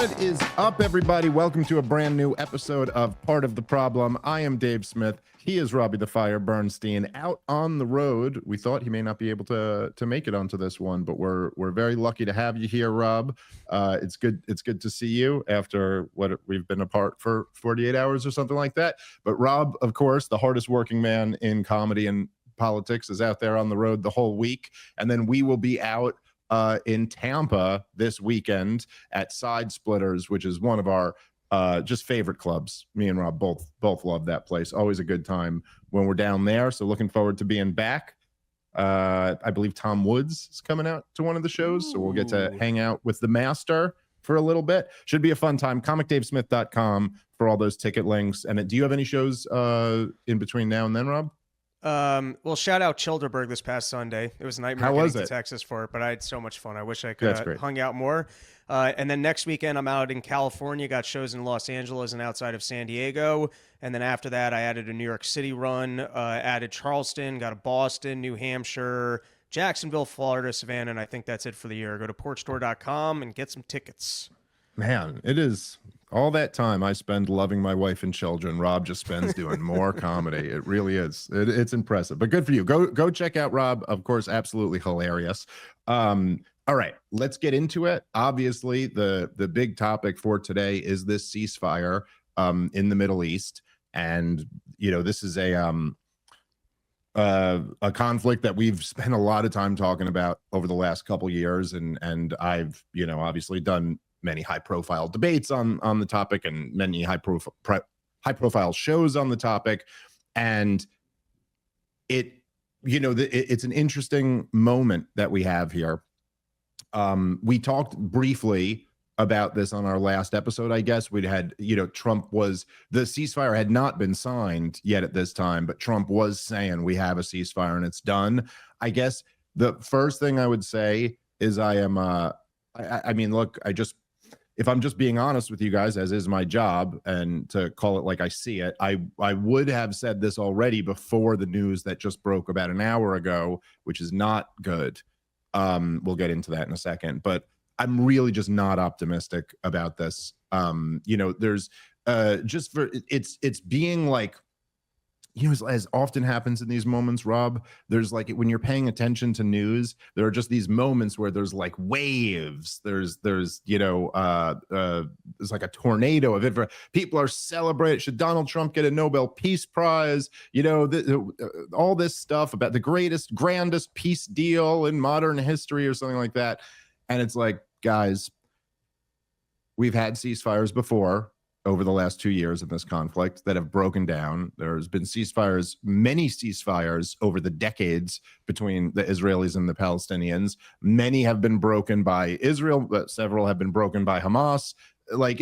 What is up, everybody? Welcome to a brand new episode of Part of the Problem. I am Dave Smith. He is Robbie the Fire Bernstein, out on the road. We thought he may not be able to make it onto this one, but we're very lucky to have you here, Rob. It's good to see you after what we've been apart for 48 hours or something like that. But Rob, of course, the hardest working man in comedy and politics, is out there on the road the whole week, and then we will be out in Tampa this weekend at Side Splitters, which is one of our just favorite clubs. Me and Rob both love that place. Always a good time when we're down there. So looking forward to being back. I believe Tom Woods is coming out to one of the shows, so we'll get to hang out with the master for a little bit. Should be a fun time. ComicDaveSmith.com for all those ticket links. And do you have any shows in between now and then, Rob? Well, shout out Childerberg this past Sunday. It was a nightmare getting to Texas for it, but I had so much fun. I wish I could have hung out more. And then next weekend, I'm out in California, got shows in Los Angeles and outside of San Diego. And then after that, I added a New York City run, added Charleston, got a Boston, New Hampshire, Jacksonville, Florida, Savannah, and I think that's it for the year. Go to PORCHstore.com and get some tickets. Man, it is all that time I spend loving my wife and children. Rob just spends doing more comedy. It really is. It's impressive, but good for you. Go check out Rob. Of course, absolutely hilarious. All right, let's get into it. Obviously, the big topic for today is this ceasefire in the Middle East, and this is a conflict that we've spent a lot of time talking about over the last couple years, and I've obviously done many high-profile debates on the topic and many high-profile shows on the topic, and it's an interesting moment that we have here. We talked briefly about this on our last episode. I guess we'd had, the ceasefire had not been signed yet at this time, but Trump was saying we have a ceasefire and it's done. I guess the first thing I would say is if I'm just being honest with you guys, as is my job, and to call it like I see it, I would have said this already before the news that just broke about an hour ago, which is not good. We'll get into that in a second, but I'm really just not optimistic about this. There's it's being like, as often happens in these moments, Rob, there's like, when you're paying attention to news, there are just these moments where there's like waves. There's like a tornado of it. People are celebrating. Should Donald Trump get a Nobel Peace Prize? All this stuff about the grandest peace deal in modern history or something like that. And it's like, guys, we've had ceasefires before over the last 2 years of this conflict that have broken down. There's been many ceasefires over the decades between the Israelis and the Palestinians. Many have been broken by Israel, but several have been broken by Hamas. Like,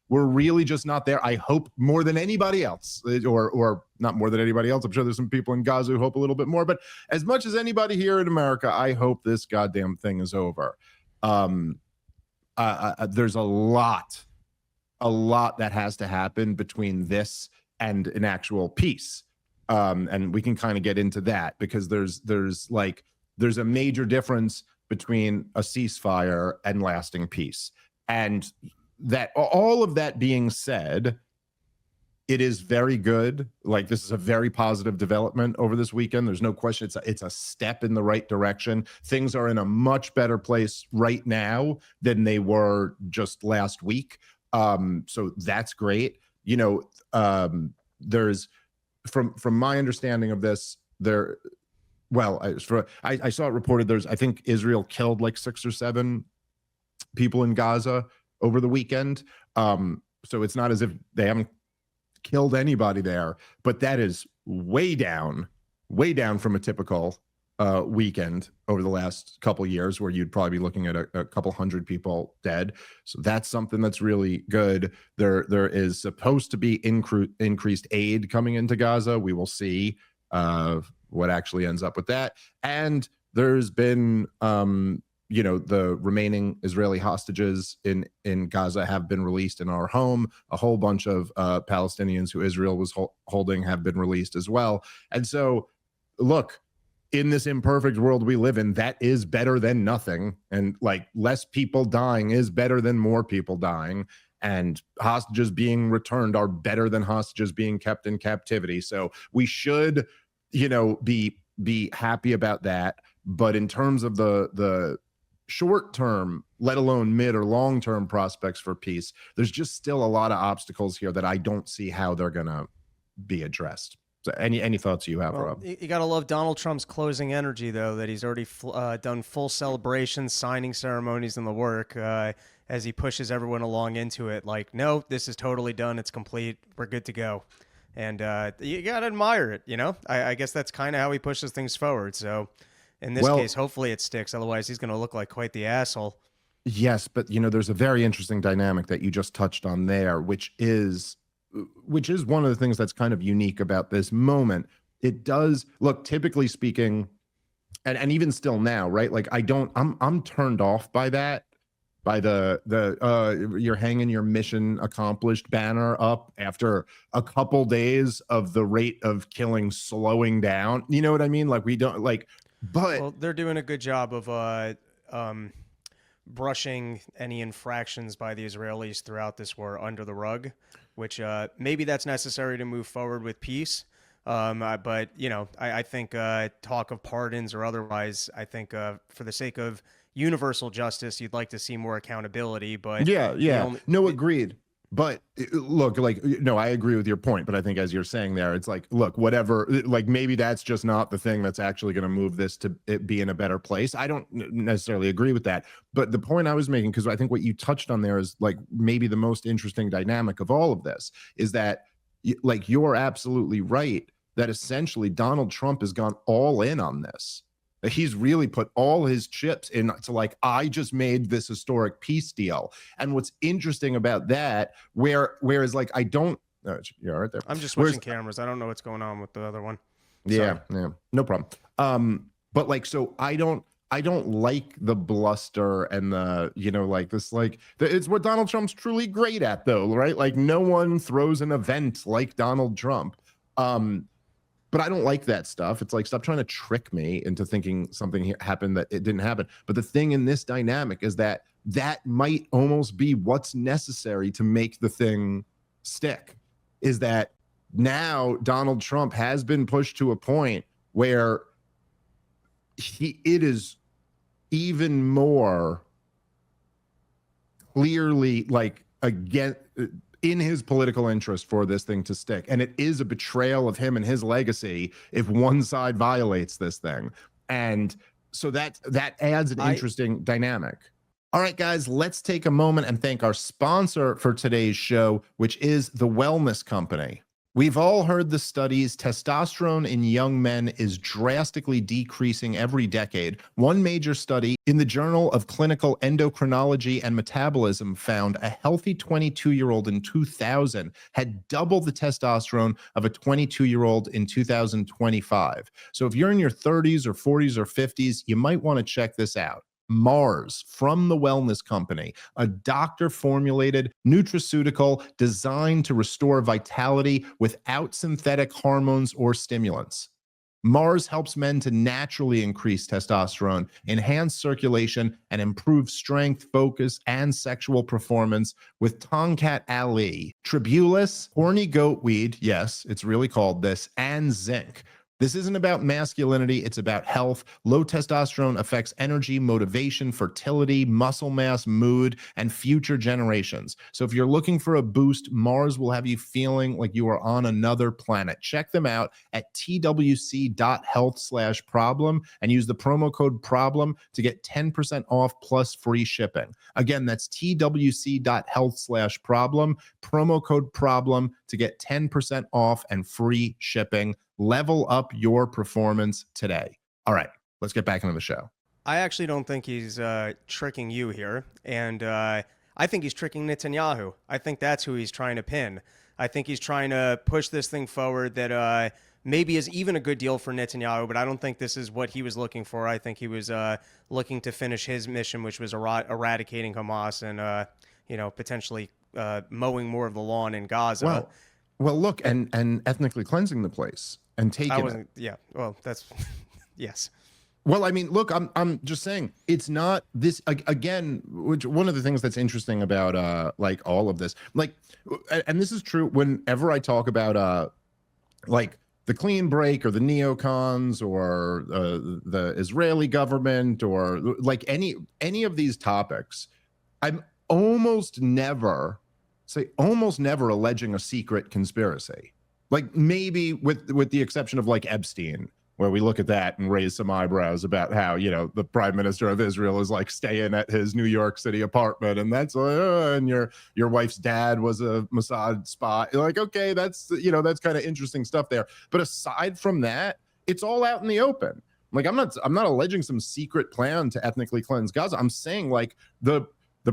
we're really just not there. I hope more than anybody else, or not more than anybody else. I'm sure there's some people in Gaza who hope a little bit more, but as much as anybody here in America, I hope this goddamn thing is over. There's a lot that has to happen between this and an actual peace. And we can kind of get into that, because there's a major difference between a ceasefire and lasting peace. And that, all of that being said, it is very good. Like, this is a very positive development over this weekend. There's no question. It's a step in the right direction. Things are in a much better place right now than they were just last week. So that's great. There's from my understanding of this, I saw it reported I think Israel killed like 6 or 7 people in Gaza over the weekend. So it's not as if they haven't killed anybody there, but that is way down from a typical weekend over the last couple years, where you'd probably be looking at a couple hundred people dead. So that's something that's really good. There is supposed to be increased aid coming into Gaza. We will see what actually ends up with that. And there's been the remaining Israeli hostages in Gaza have been released in our home. A whole bunch of Palestinians who Israel was holding have been released as well. And so, look, in this imperfect world we live in, that is better than nothing. And like less people dying is better than more people dying. And hostages being returned are better than hostages being kept in captivity. So we should, be happy about that. But in terms of the short term, let alone mid or long term prospects for peace, there's just still a lot of obstacles here that I don't see how they're gonna be addressed. So any thoughts you have, Rob? You got to love Donald Trump's closing energy, though, that he's already done full celebrations, signing ceremonies in the work as he pushes everyone along into it. Like, no, this is totally done. It's complete. We're good to go. And you got to admire it, I guess that's kind of how he pushes things forward. So in this case, hopefully it sticks. Otherwise, he's going to look like quite the asshole. Yes, but, there's a very interesting dynamic that you just touched on there, which is one of the things that's kind of unique about this moment. It does look, typically speaking, and even still now, right? Like I'm turned off by that, by the you're hanging your mission accomplished banner up after a couple days of the rate of killing slowing down. You know what I mean? Like we don't like, but well, they're doing a good job of brushing any infractions by the Israelis throughout this war under the rug, which maybe that's necessary to move forward with peace. But, I think talk of pardons or otherwise, I think for the sake of universal justice, you'd like to see more accountability. But agreed. But look, I agree with your point. But I think as you're saying there, it's like, look, whatever, like maybe that's just not the thing that's actually going to move this to it be in a better place. I don't necessarily agree with that. But the point I was making, because I think what you touched on there is like maybe the most interesting dynamic of all of this is that like you're absolutely right that essentially Donald Trump has gone all in on this. He's really put all his chips into like, I just made this historic peace deal. And what's interesting about that, whereas like, I don't, you're right there. I'm just switching cameras. I don't know what's going on with the other one. Yeah, no problem. But like, so I don't like the bluster and the, like this, like it's what Donald Trump's truly great at though, right? Like no one throws an event like Donald Trump. But I don't like that stuff. It's like, stop trying to trick me into thinking something happened that it didn't happen. But the thing in this dynamic is that might almost be what's necessary to make the thing stick, is that now Donald Trump has been pushed to a point where it is even more clearly like, again, in his political interest for this thing to stick. And it is a betrayal of him and his legacy if one side violates this thing. And so that adds an interesting dynamic. All right, guys, let's take a moment and thank our sponsor for today's show, which is The Wellness Company. We've all heard the studies. Testosterone in young men is drastically decreasing every decade. One major study in the Journal of Clinical Endocrinology and Metabolism found a healthy 22-year-old in 2000 had double the testosterone of a 22-year-old in 2025. So if you're in your 30s or 40s or 50s, you might want to check this out. Mars from The Wellness Company, a doctor-formulated nutraceutical designed to restore vitality without synthetic hormones or stimulants. Mars helps men to naturally increase testosterone, enhance circulation, and improve strength, focus, and sexual performance with Tongkat Ali, Tribulus, horny goatweed, yes, it's really called this, and zinc. This isn't about masculinity, it's about health. Low testosterone affects energy, motivation, fertility, muscle mass, mood, and future generations. So if you're looking for a boost, Mars will have you feeling like you are on another planet. Check them out at twc.health/problem and use the promo code PROBLEM to get 10% off plus free shipping. Again, that's twc.health/problem, promo code PROBLEM to get 10% off and free shipping. Level up your performance today. All right, let's get back into the show. I actually don't think he's tricking you here. And I think he's tricking Netanyahu. I think that's who he's trying to pin. I think he's trying to push this thing forward that maybe is even a good deal for Netanyahu, but I don't think this is what he was looking for. I think he was looking to finish his mission, which was eradicating Hamas and, potentially mowing more of the lawn in Gaza. Well, look, and ethnically cleansing the place and taking it. Yeah, well, that's Yes. Well, I mean, look, I'm just saying it's not this again, which one of the things that's interesting about like all of this, like, and this is true whenever I talk about like the clean break or the neocons or the Israeli government or like any of these topics, I'm almost never alleging a secret conspiracy. Like maybe with the exception of like Epstein, where we look at that and raise some eyebrows about how, you know, the prime minister of Israel is like staying at his New York City apartment, and that's and your wife's dad was a Mossad spy. You're like, okay, that's, you know, that's kind of interesting stuff there. But aside from that, it's all out in the open. Like I'm not alleging some secret plan to ethnically cleanse Gaza. I'm saying like the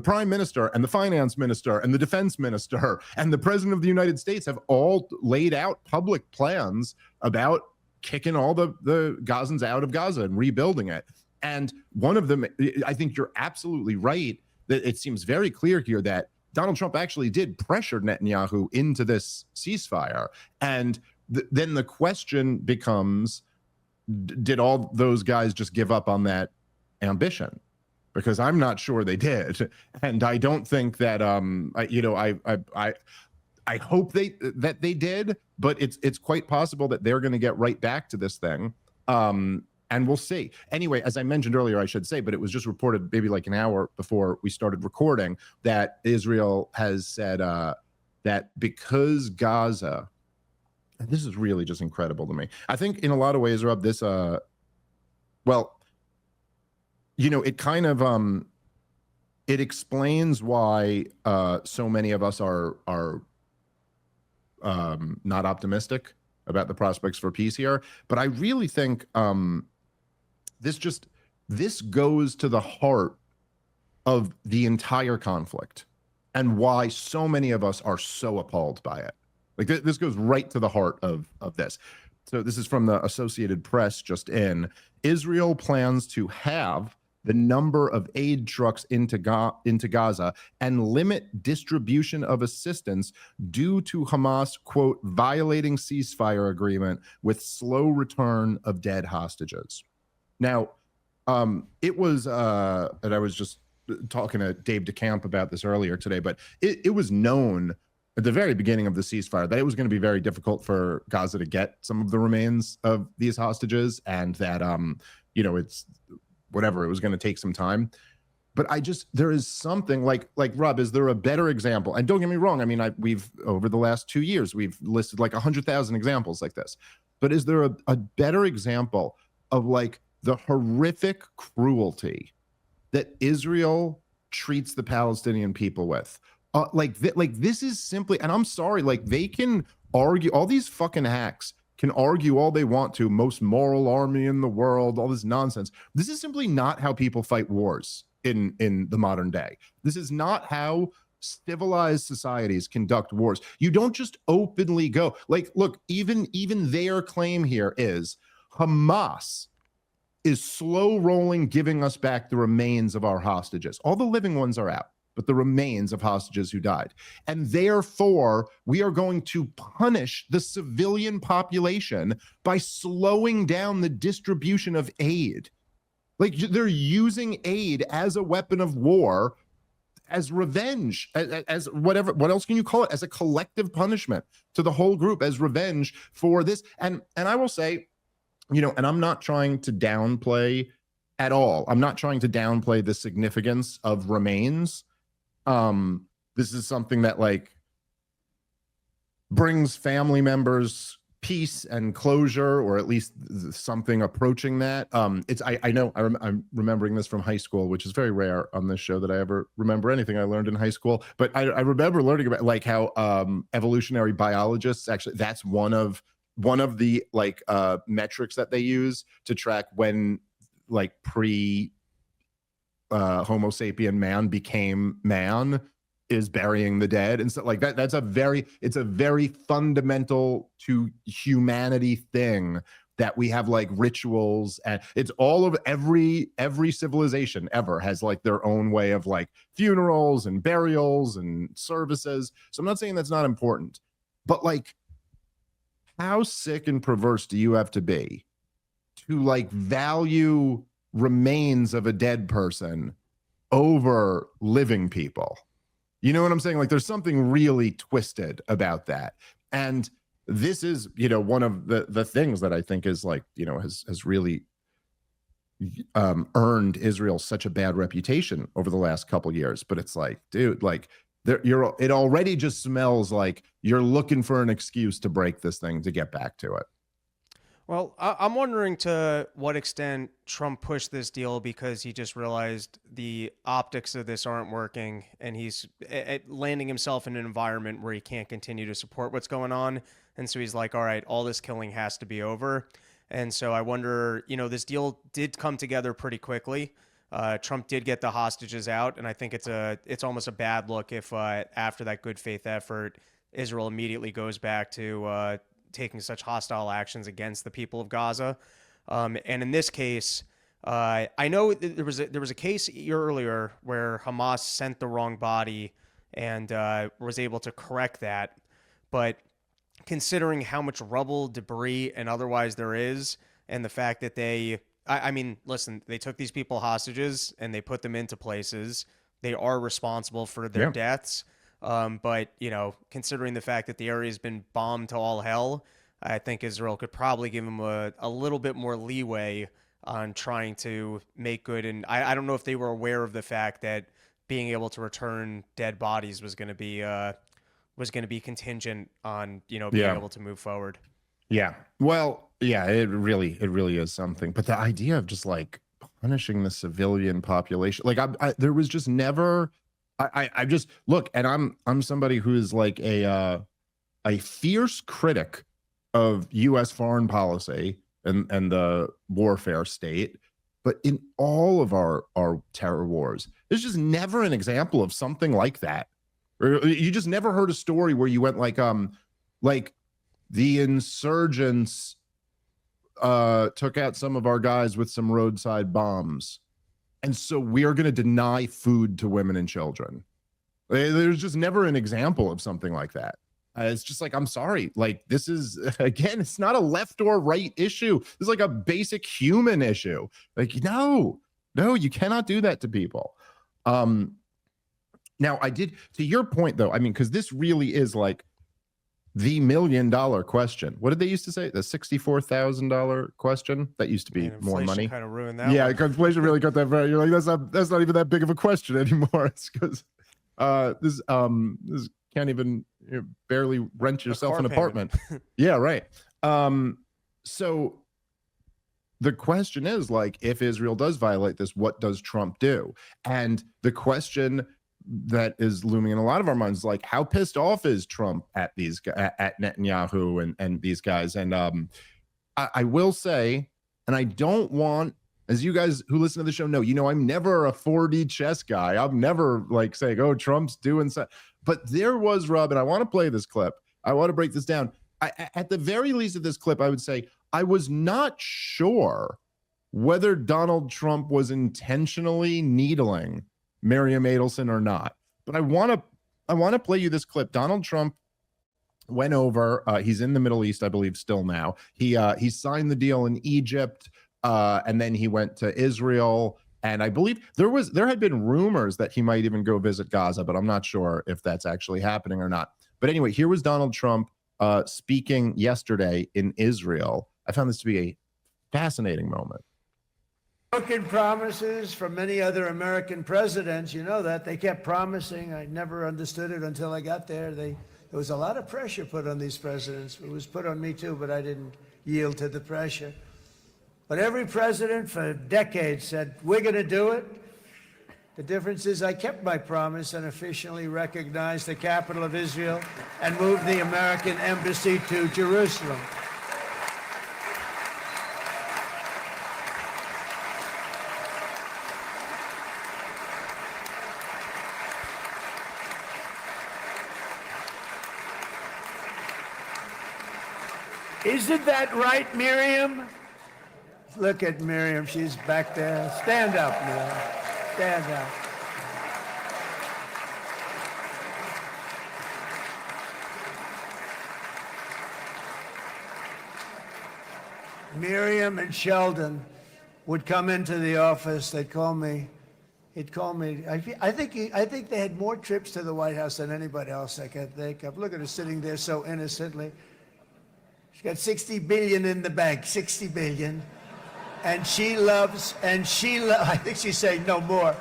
prime minister and the finance minister and the defense minister and the president of the United States have all laid out public plans about kicking all the Gazans out of Gaza and rebuilding it. And one of them, I think you're absolutely right, that it seems very clear here that Donald Trump actually did pressure Netanyahu into this ceasefire. And then the question becomes, did all those guys just give up on that ambition? Because I'm not sure they did. And I don't think that, I hope that they did, but it's quite possible that they're going to get right back to this thing, and we'll see. Anyway, as I mentioned earlier, I should say, but it was just reported maybe like an hour before we started recording that Israel has said that because Gaza, and this is really just incredible to me. I think in a lot of ways, Rob, this well, you know, it kind of it explains why so many of us are not optimistic about the prospects for peace here. But I really think this goes to the heart of the entire conflict and why so many of us are so appalled by it. Like this goes right to the heart of this. So this is from the Associated Press just in. Israel plans to halve the number of aid trucks into Gaza and limit distribution of assistance due to Hamas, quote, violating ceasefire agreement with slow return of dead hostages. Now, it was, and I was just talking to Dave DeCamp about this earlier today, but it was known at the very beginning of the ceasefire that it was going to be very difficult for Gaza to get some of the remains of these hostages, and that, you know, it's whatever, it was going to take some time. But there is something like Rob, is there a better example? And don't get me wrong, I mean, we've over the last 2 years, we've listed like 100,000 examples like this. But is there a better example of like the horrific cruelty that Israel treats the Palestinian people with? This is simply, and I'm sorry, like they can argue, all these fucking hacks can argue all they want to, most moral army in the world, all this nonsense. This is simply not how people fight wars in the modern day. This is not how civilized societies conduct wars. You don't just openly go, like, look, even their claim here is Hamas is slow rolling giving us back the remains of our hostages. All the living ones are out, but the remains of hostages who died. And therefore, we are going to punish the civilian population by slowing down the distribution of aid. Like they're using aid as a weapon of war, as revenge, as whatever, what else can you call it? As a collective punishment to the whole group, as revenge for this. And I will say, you know, and I'm not trying to downplay at all. I'm not trying to downplay the significance of remains. This is something that like brings family members peace and closure, or at least something approaching that. I'm remembering this from high school, which is very rare on this show that I ever remember anything I learned in high school. But I remember learning about like how evolutionary biologists actually, that's one of the like metrics that they use to track when like Homo sapien man became man, is burying the dead and stuff like that. It's a very fundamental to humanity thing that we have like rituals, and it's all of every civilization ever has like their own way of like funerals and burials and services. So I'm not saying that's not important, but like how sick and perverse do you have to be to like value remains of a dead person over living people. You know what I'm saying? Like there's something really twisted about that. And this is, you know, one of the things that I think is like, you know, has really earned Israel such a bad reputation over the last couple years. But it's like, dude, like it already just smells like you're looking for an excuse to break this thing to get back to it. Well, I'm wondering to what extent Trump pushed this deal because he just realized the optics of this aren't working, and he's landing himself in an environment where he can't continue to support what's going on. And so he's like, all right, all this killing has to be over. And so I wonder, you know, this deal did come together pretty quickly. Trump did get the hostages out, and I think it's almost a bad look if after that good faith effort, Israel immediately goes back to taking such hostile actions against the people of Gaza. And in this case, I know there was a case a year earlier where Hamas sent the wrong body and was able to correct that. But considering how much rubble, debris, and otherwise there is, and the fact that I mean, listen, they took these people hostages and they put them into places. They are responsible for their deaths. But, you know, considering the fact that the area has been bombed to all hell, I think Israel could probably give them a little bit more leeway on trying to make good. And I don't know if they were aware of the fact that being able to return dead bodies was going to be contingent on, you know, being able to move forward. Yeah. Well, yeah, it really is something. But the idea of just like punishing the civilian population, like there was just never. I just look, and I'm somebody who is like a fierce critic of U.S. foreign policy and the warfare state, but in all of our terror wars, there's just never an example of something like that. Or you just never heard a story where you went like the insurgents took out some of our guys with some roadside bombs. And so we are going to deny food to women and children. There's just never an example of something like that. It's just like, I'm sorry. Like, this is, again, it's not a left or right issue. This is like a basic human issue. Like, no, you cannot do that to people. Now, I did, to your point, though, I mean, because this really is like the $1 million question. What did they used to say? The $64,000 question? That used to be more money. Kind of ruined that. Yeah, one. Inflation really got that very. You're like, that's not even that big of a question anymore. It's because this can't even barely rent yourself an apartment. Yeah, right. So the question is like, if Israel does violate this, what does Trump do? And the question that is looming in a lot of our minds, like, how pissed off is Trump at these at Netanyahu and these guys? And I will say, and I don't want, as you guys who listen to the show know, you know, I'm never a 4D chess guy. I'm never like saying, oh, Trump's doing so. But there was, Rob, and I want to play this clip. I want to break this down. At the very least of this clip, I would say I was not sure whether Donald Trump was intentionally needling Miriam Adelson or not. But I want to play you this clip. Donald Trump went over. He's in the Middle East, I believe, still now. He signed the deal in Egypt, and then he went to Israel. And I believe there had been rumors that he might even go visit Gaza, but I'm not sure if that's actually happening or not. But anyway, here was Donald Trump speaking yesterday in Israel. I found this to be a fascinating moment. Broken promises from many other American presidents, you know that. They kept promising. I never understood it until I got there. There was a lot of pressure put on these presidents. It was put on me too, but I didn't yield to the pressure. But every president for decades said, we're going to do it. The difference is I kept my promise and officially recognized the capital of Israel and moved the American embassy to Jerusalem. Isn't that right, Miriam? Look at Miriam. She's back there. Stand up, Miriam. Stand up. Miriam and Sheldon would come into the office. They'd call me. He'd call me. I think they had more trips to the White House than anybody else I could think of. Look at her sitting there so innocently. She's got 60 billion in the bank, 60 billion. And I think she's saying no more.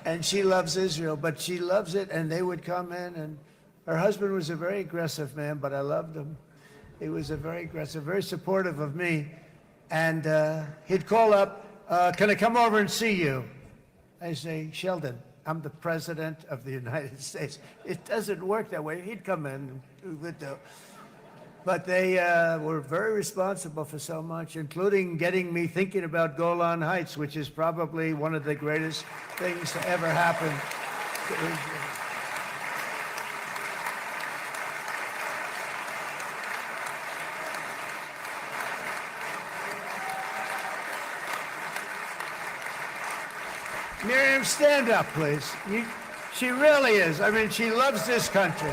And she loves Israel, but she loves it, and they would come in, and her husband was a very aggressive man, but I loved him. He was a very aggressive, very supportive of me. And he'd call up, can I come over and see you? I say, Sheldon, I'm the president of the United States. It doesn't work that way. He'd come in, but they were very responsible for so much, including getting me thinking about Golan Heights, which is probably one of the greatest things to ever happen to Israel. Miriam, stand up, please. She really is. I mean, she loves this country.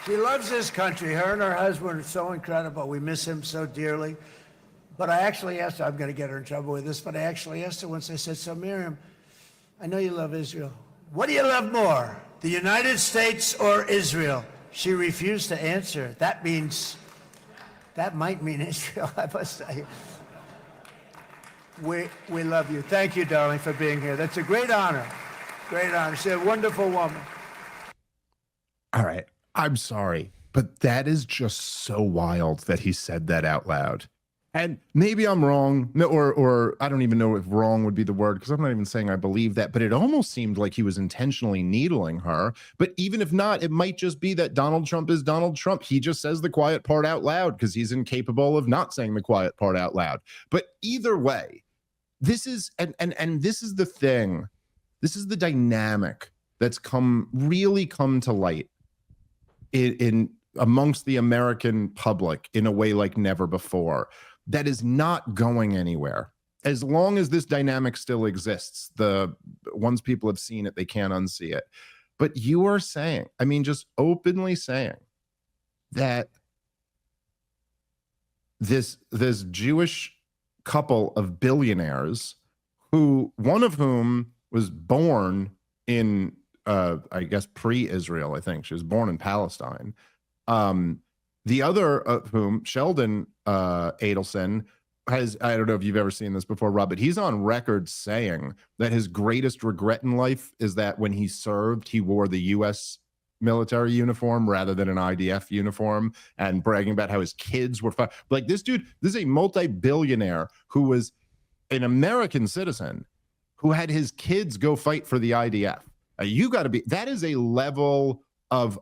She loves this country. Her and her husband are so incredible. We miss him so dearly. But I actually asked her, I'm going to get her in trouble with this, but I actually asked her once, I said, so Miriam, I know you love Israel. What do you love more, the United States or Israel? She refused to answer. That might mean Israel. I must say. We love you. Thank you, darling, for being here. That's a great honor. Great honor. She's a wonderful woman. All right. I'm sorry, but that is just so wild that he said that out loud. And maybe I'm wrong, or I don't even know if wrong would be the word, because I'm not even saying I believe that, but it almost seemed like he was intentionally needling her. But even if not, it might just be that Donald Trump is Donald Trump. He just says the quiet part out loud because he's incapable of not saying the quiet part out loud. But either way, this is, and this is the thing, this is the dynamic that's really come to light in amongst the American public in a way like never before. That is not going anywhere. As long as this dynamic still exists, once people have seen it, they can't unsee it. But you are saying, I mean, just openly saying that this Jewish couple of billionaires, one of whom was born in, I guess, pre-Israel, I think. She was born in Palestine. The other of whom, Sheldon Adelson, I don't know if you've ever seen this before, Rob, but he's on record saying that his greatest regret in life is that when he served, he wore the U.S. military uniform rather than an IDF uniform, and bragging about how his kids were like this dude. This is a multi-billionaire who was an American citizen who had his kids go fight for the IDF. You got to be, that is a level of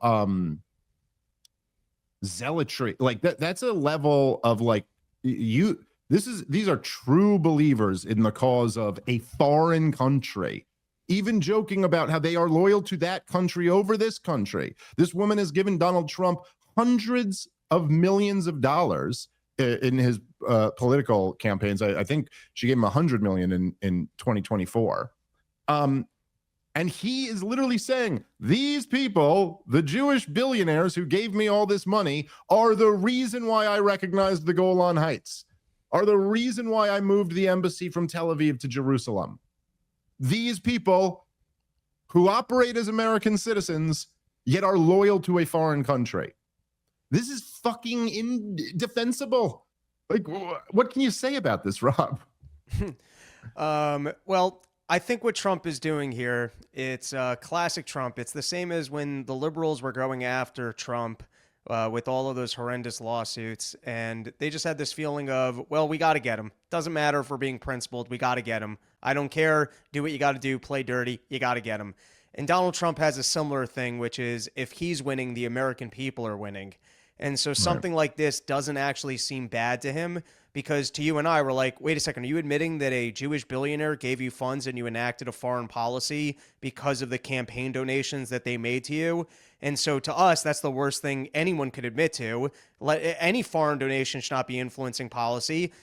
zealotry, like that's a level of like these are true believers in the cause of a foreign country, even joking about how they are loyal to that country over this country. This woman has given Donald Trump hundreds of millions of dollars in his political campaigns. I think she gave him $100 million in 2024. And he is literally saying, these people, the Jewish billionaires who gave me all this money, are the reason why I recognized the Golan Heights, are the reason why I moved the embassy from Tel Aviv to Jerusalem. These people who operate as American citizens, yet are loyal to a foreign country. This is fucking indefensible. Like, what can you say about this, Rob? Well, I think what Trump is doing here, it's classic Trump. It's the same as when the liberals were going after Trump with all of those horrendous lawsuits. And they just had this feeling of, well, we got to get him. Doesn't matter if we're being principled. We got to get him. I don't care. Do what you got to do. Play dirty. You got to get him. And Donald Trump has a similar thing, which is if he's winning, the American people are winning. And so something like this doesn't actually seem bad to him, because to you and I, we're like, wait a second, are you admitting that a Jewish billionaire gave you funds and you enacted a foreign policy because of the campaign donations that they made to you? And so to us, that's the worst thing anyone could admit to. Any foreign donation should not be influencing policy.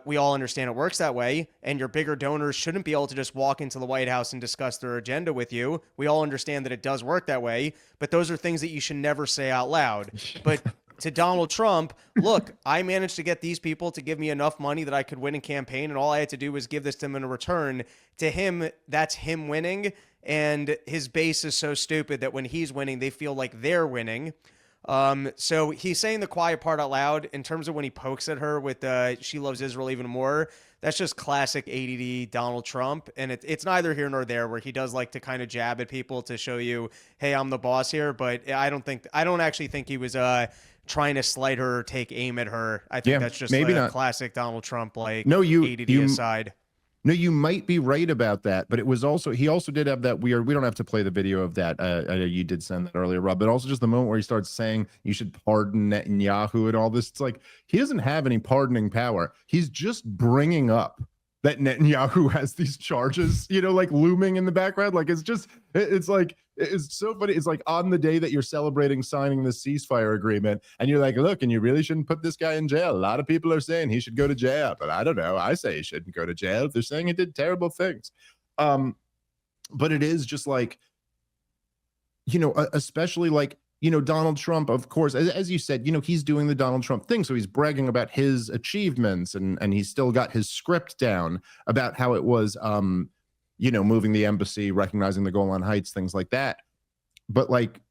We all understand it works that way, and your bigger donors shouldn't be able to just walk into the White House and discuss their agenda with you. We all understand that it does work that way, but those are things that you should never say out loud. But to Donald Trump, look, I managed to get these people to give me enough money that I could win a campaign, and all I had to do was give this to them in return. To him, that's him winning, and his base is so stupid that when he's winning, they feel like they're winning. So he's saying the quiet part out loud. In terms of when he pokes at her with she loves Israel even more, that's just classic ADD Donald Trump. And it's neither here nor there, where he does like to kind of jab at people to show you, hey, I'm the boss here. But I don't actually think he was trying to slight her or take aim at her. I think that's just maybe not classic Donald Trump, like ADD aside. No, you might be right about that, but it was also, he also did have that weird, we don't have to play the video of that. I know you did send that earlier, Rob, but also just the moment where he starts saying you should pardon Netanyahu and all this. It's like, he doesn't have any pardoning power. He's just bringing up that Netanyahu has these charges, you know, like looming in the background. Like, it's just, it's like, it's so funny. It's like on the day that you're celebrating signing the ceasefire agreement and you're like, look, and you really shouldn't put this guy in jail. A lot of people are saying he should go to jail, but I don't know. I say he shouldn't go to jail. They're saying he did terrible things. But it is just like, you know, especially like, you know, Donald Trump, of course, as you said, you know, he's doing the Donald Trump thing. So he's bragging about his achievements and he's still got his script down about how it was, you know, moving the embassy, recognizing the Golan Heights, things like that. But like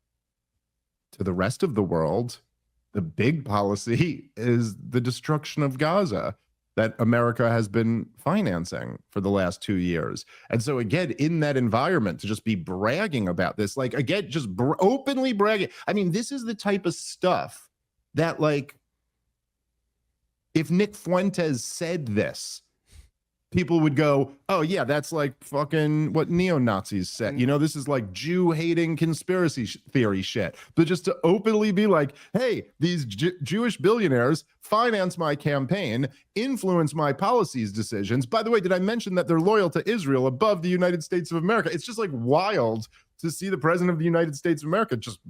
to the rest of the world, the big policy is the destruction of Gaza that America has been financing for the last 2 years. And so again, in that environment, to just be bragging about this, like again, just openly bragging. I mean, this is the type of stuff that like, if Nick Fuentes said this, people would go, oh yeah, that's like fucking what neo-Nazis said. You know, this is like Jew-hating conspiracy theory shit. But just to openly be like, hey, these Jewish billionaires finance my campaign, influence my policies decisions. By the way, did I mention that they're loyal to Israel above the United States of America? It's just like wild to see the president of the United States of America just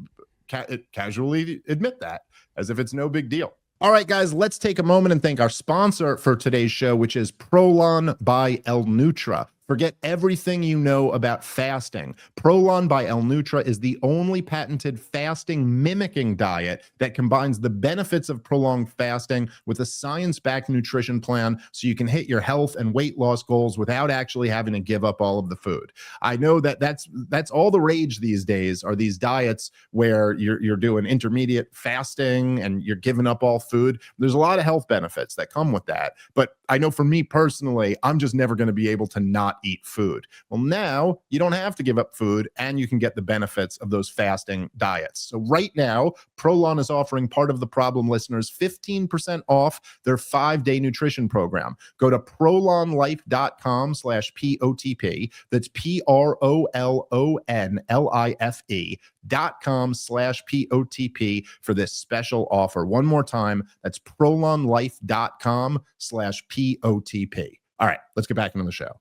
casually admit that as if it's no big deal. All right, guys, let's take a moment and thank our sponsor for today's show, which is Prolon by El Nutra. Forget everything you know about fasting. Prolon by El Nutra is the only patented fasting mimicking diet that combines the benefits of prolonged fasting with a science-backed nutrition plan so you can hit your health and weight loss goals without actually having to give up all of the food. I know that that's all the rage these days, are these diets where you're doing intermediate fasting and you're giving up all food. There's a lot of health benefits that come with that. But I know for me personally, I'm just never going to be able to not eat food. Well, now you don't have to give up food and you can get the benefits of those fasting diets. So right now, Prolon is offering Part of the Problem listeners 15% off their 5-day nutrition program. Go to prolonlife.com/POTP. That's PROLONLIFE.com/POTP for this special offer. One more time, that's prolonlife.com/POTP. All right, let's get back into the show.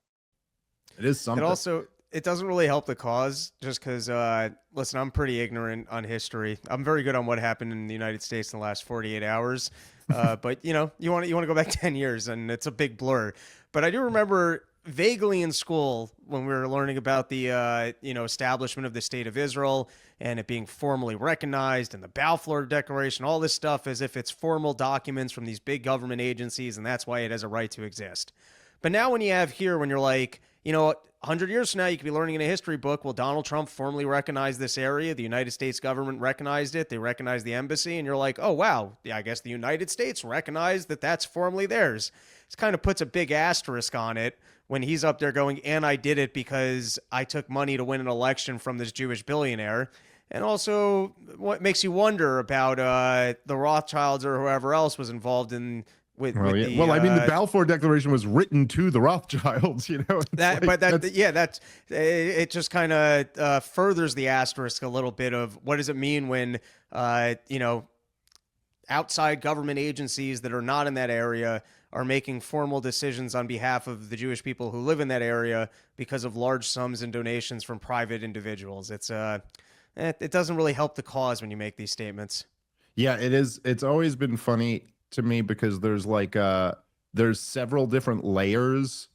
It is something. It doesn't really help the cause just because, listen, I'm pretty ignorant on history. I'm very good on what happened in the United States in the last 48 hours. But, you know, you want to go back 10 years and it's a big blur. But I do remember vaguely in school when we were learning about the, establishment of the State of Israel and it being formally recognized and the Balfour Declaration, all this stuff as if it's formal documents from these big government agencies and that's why it has a right to exist. But now when you have here, when you're like, 100 years from now, you could be learning in a history book, well, Donald Trump formally recognized this area. The United States government recognized it. They recognized the embassy. And you're like, oh, wow, yeah, I guess the United States recognized that that's formally theirs. It kind of puts a big asterisk on it when he's up there going, and I did it because I took money to win an election from this Jewish billionaire. And also what makes you wonder about the Rothschilds or whoever else was involved in I mean, the Balfour Declaration was written to the Rothschilds, it just kind of furthers the asterisk a little bit of what does it mean when, outside government agencies that are not in that area are making formal decisions on behalf of the Jewish people who live in that area because of large sums and donations from private individuals. It doesn't really help the cause when you make these statements. Yeah, it is. It's always been funny to me because there's there's several different layers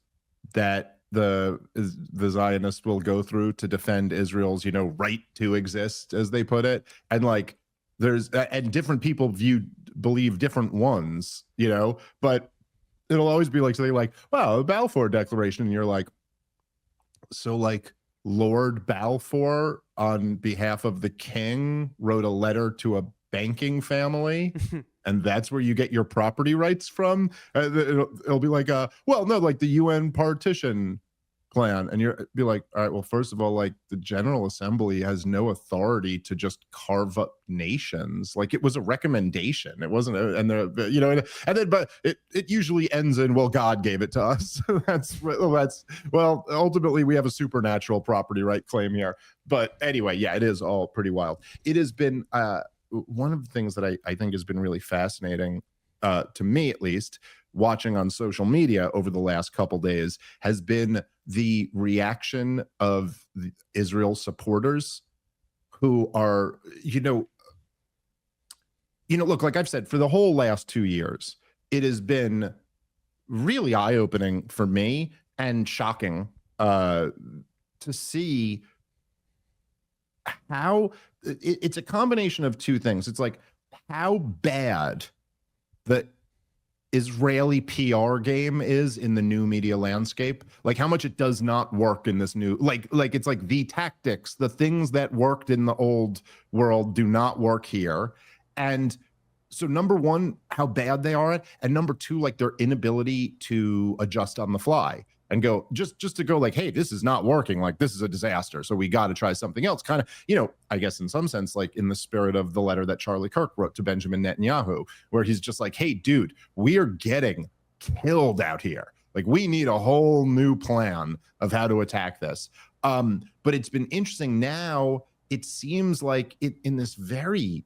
that the Zionists will go through to defend Israel's, right to exist, as they put it. And and different people believe different ones, but it'll always be something wow, the Balfour Declaration. And you're like, so Lord Balfour on behalf of the king wrote a letter to a banking family and that's where you get your property rights from. It'll be well, no, the UN partition plan. And you'll be like, all right, well, first of all, the General Assembly has no authority to just carve up nations. It was a recommendation. It wasn't, but it usually ends in, well, God gave it to us. Well, ultimately we have a supernatural property right claim here. But anyway, yeah, it is all pretty wild. It has been, one of the things that I think has been really fascinating, to me at least, watching on social media over the last couple days has been the reaction of the Israel supporters who are, look, like I've said, for the whole last 2 years, it has been really eye-opening for me and shocking to see how it's a combination of two things. It's how bad the Israeli PR game is in the new media landscape, how much it does not work in this new, it's the tactics, the things that worked in the old world do not work here. And so number one, how bad they are at, and number two, their inability to adjust on the fly and go just to go hey, this is not working. This is a disaster. So we got to try something else. Kind of, I guess in some sense, in the spirit of the letter that Charlie Kirk wrote to Benjamin Netanyahu, where he's just hey, dude, we are getting killed out here. We need a whole new plan of how to attack this. But it's been interesting now. It seems in this very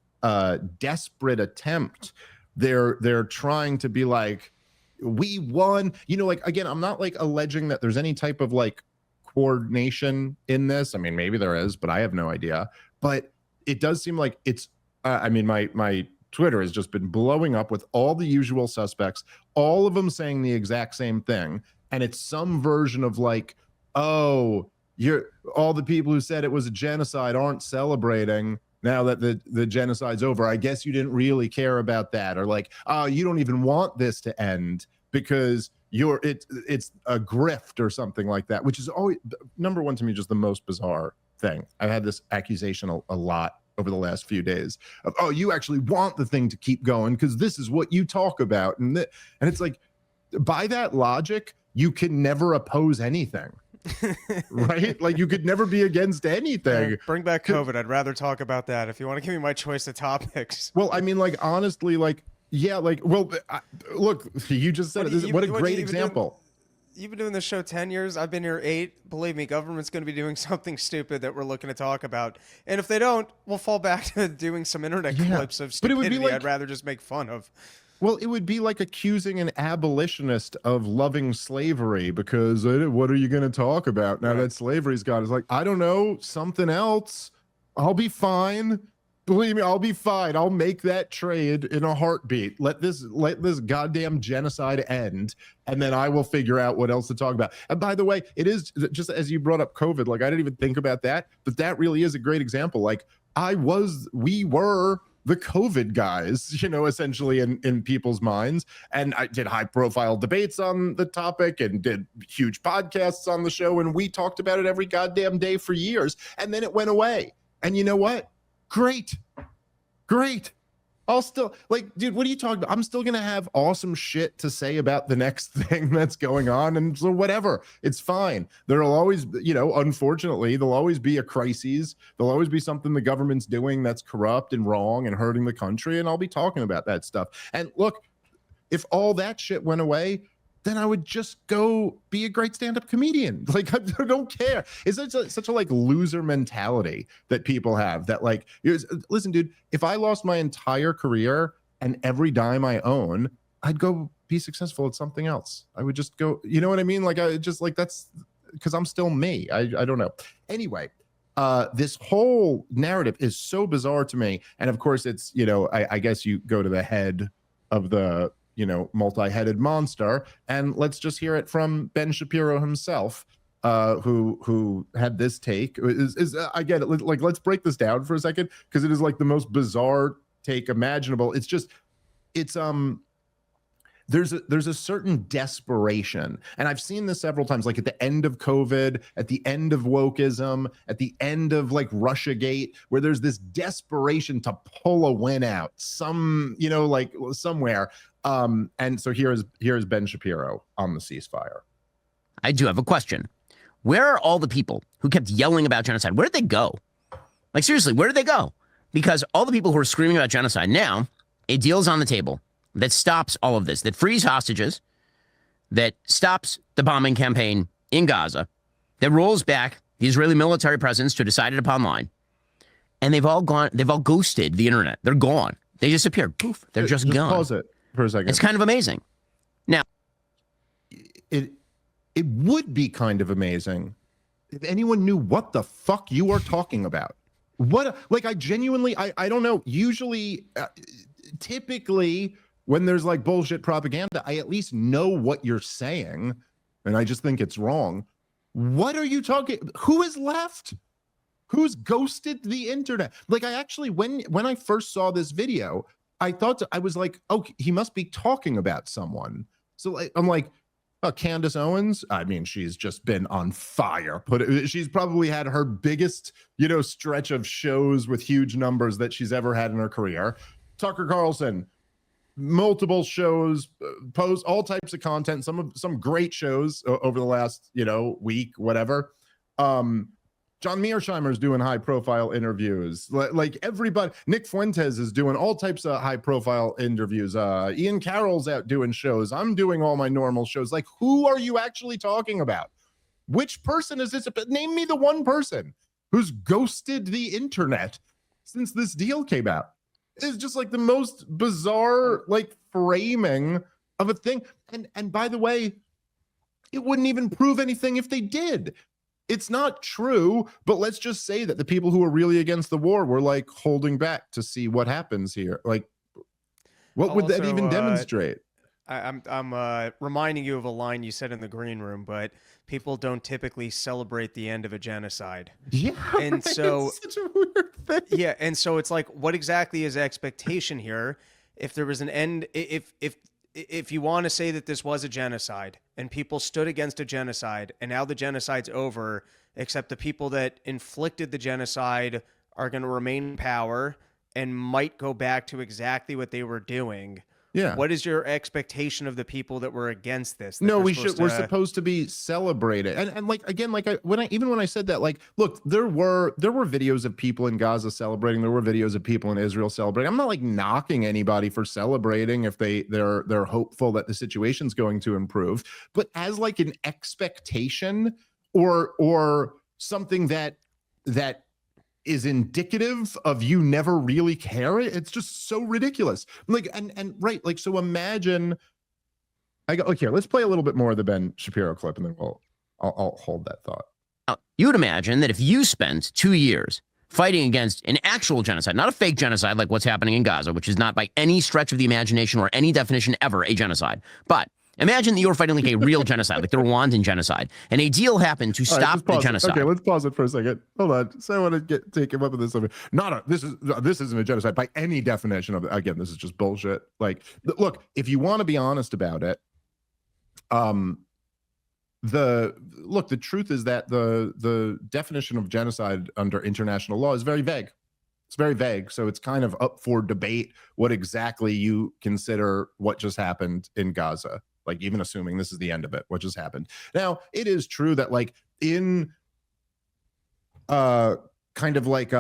desperate attempt, they're trying to be we won, again, I'm not alleging that there's any type of coordination in this. I mean, maybe there is, but I have no idea. But it does seem it's, my Twitter has just been blowing up with all the usual suspects, all of them saying the exact same thing. And it's some version of oh, all the people who said it was a genocide aren't celebrating now that the genocide's over. I guess you didn't really care about that. Or you don't even want this to end because it's a grift or something like that, which is always, number one, to me, just the most bizarre thing. I've had this accusation a lot over the last few days of, oh, you actually want the thing to keep going because this is what you talk about. And it's by that logic, you can never oppose anything. Right? You could never be against anything. Bring back COVID. I'd rather talk about that if you want to give me my choice of topics. Well, I mean, honestly, yeah, look, you just said it. What a great example. You've been doing this show 10 years. I've been here 8. Believe me, government's going to be doing something stupid that we're looking to talk about. And if they don't, we'll fall back to doing some internet clips of stupidity I'd rather just make fun of. Well, it would be accusing an abolitionist of loving slavery because what are you going to talk about now that slavery's gone? It's I don't know, something else. I'll be fine. Believe me, I'll be fine. I'll make that trade in a heartbeat. Let this goddamn genocide end, and then I will figure out what else to talk about. And by the way, it is just as you brought up COVID, I didn't even think about that, but that really is a great example. We were the COVID guys, essentially in people's minds. And I did high profile debates on the topic and did huge podcasts on the show. And we talked about it every goddamn day for years. And then it went away. And you know what? Great. I'll still dude, what are you talking about? I'm still going to have awesome shit to say about the next thing that's going on. And so whatever, it's fine. There'll always, unfortunately, there'll always be a crisis. There'll always be something the government's doing that's corrupt and wrong and hurting the country. And I'll be talking about that stuff. And look, if all that shit went away, then I would just go be a great stand-up comedian. I don't care. It's such a loser mentality that people have that listen, dude, if I lost my entire career and every dime I own, I'd go be successful at something else. I would just go, you know what I mean? Like, I just like, that's because I'm still me. I don't know. Anyway, this whole narrative is so bizarre to me. And of course it's, you know, I guess you go to the head of the, you know, multi-headed monster, and let's just hear it from Ben Shapiro himself, who had this take. I get it. Like, let's break this down for a second, because it is like the most bizarre take imaginable. It's just, it's there's a certain desperation, and I've seen this several times, like at the end of COVID, at the end of wokeism, at the end of like Russiagate, where there's this desperation to pull a win out some, you know, like somewhere. And so here's Ben Shapiro on the ceasefire. I do have a question. Where are all the people who kept yelling about genocide? Where did they go? Like, seriously, where did they go? Because all the people who are screaming about genocide now, a deal is on the table that stops all of this, that frees hostages, that stops the bombing campaign in Gaza, that rolls back the Israeli military presence to decided upon line. And they've all ghosted the internet. They're gone. They disappeared. Poof. They're just gone. Pause it for a second. It's kind of amazing. Now, it would be kind of amazing if anyone knew what the fuck you are talking about. What, like, I genuinely, I don't know. Usually, typically, when there's like bullshit propaganda, I at least know what you're saying, and I just think it's wrong. What are you talking? Who is left? Who's ghosted the internet? Like, I actually, when I first saw this video, I thought, I was like, oh, he must be talking about someone. So I'm like, Candace Owens, I mean, she's just been on fire. She's probably had her biggest, you know, stretch of shows with huge numbers that she's ever had in her career. Tucker Carlson, multiple shows, posts all types of content, some great shows over the last, you know, week, whatever. John Mearsheimer's doing high profile interviews, like everybody. Nick Fuentes is doing all types of high profile interviews. Ian Carroll's out doing shows. I'm doing all my normal shows. Like, who are you actually talking about? Which person is this? Name me the one person who's ghosted the internet since this deal came out. It's just like the most bizarre, like, framing of a thing. And by the way, it wouldn't even prove anything if they did. It's not true, but let's just say that the people who are really against the war were like holding back to see what happens here. Like, what would that even demonstrate? I'm reminding you of a line you said in the green room, but people don't typically celebrate the end of a genocide. Yeah, and right? so it's such a weird thing. Yeah, and so it's like, what exactly is expectation here? If there was an end, if you want to say that this was a genocide and people stood against a genocide and now the genocide's over, except the people that inflicted the genocide are going to remain in power and might go back to exactly what they were doing. Yeah. What is your expectation of the people that were against this? No, we're supposed to be celebrated. And like, again, like when I said that, like, look, there were videos of people in Gaza celebrating. There were videos of people in Israel celebrating. I'm not like knocking anybody for celebrating if they're hopeful that the situation's going to improve, but as like an expectation or something that is indicative of you never really care. It's just so ridiculous. Like, and right. Like, so imagine, okay, let's play a little bit more of the Ben Shapiro clip and then I'll hold that thought. Now, you would imagine that if you spent 2 years fighting against an actual genocide, not a fake genocide like what's happening in Gaza, which is not by any stretch of the imagination or any definition ever a genocide, but imagine that you were fighting like a real genocide, like the Rwandan genocide, and a deal happened to stop the genocide. Okay, let's pause it for a second. Hold on. So I want to take him up with this. This isn't a genocide by any definition of it. Again, this is just bullshit. Like, look, if you want to be honest about it, the truth is that the definition of genocide under international law is very vague. It's very vague, so it's kind of up for debate what exactly you consider what just happened in Gaza. Like, even assuming this is the end of it, what just happened. Now, it is true that like in kind of like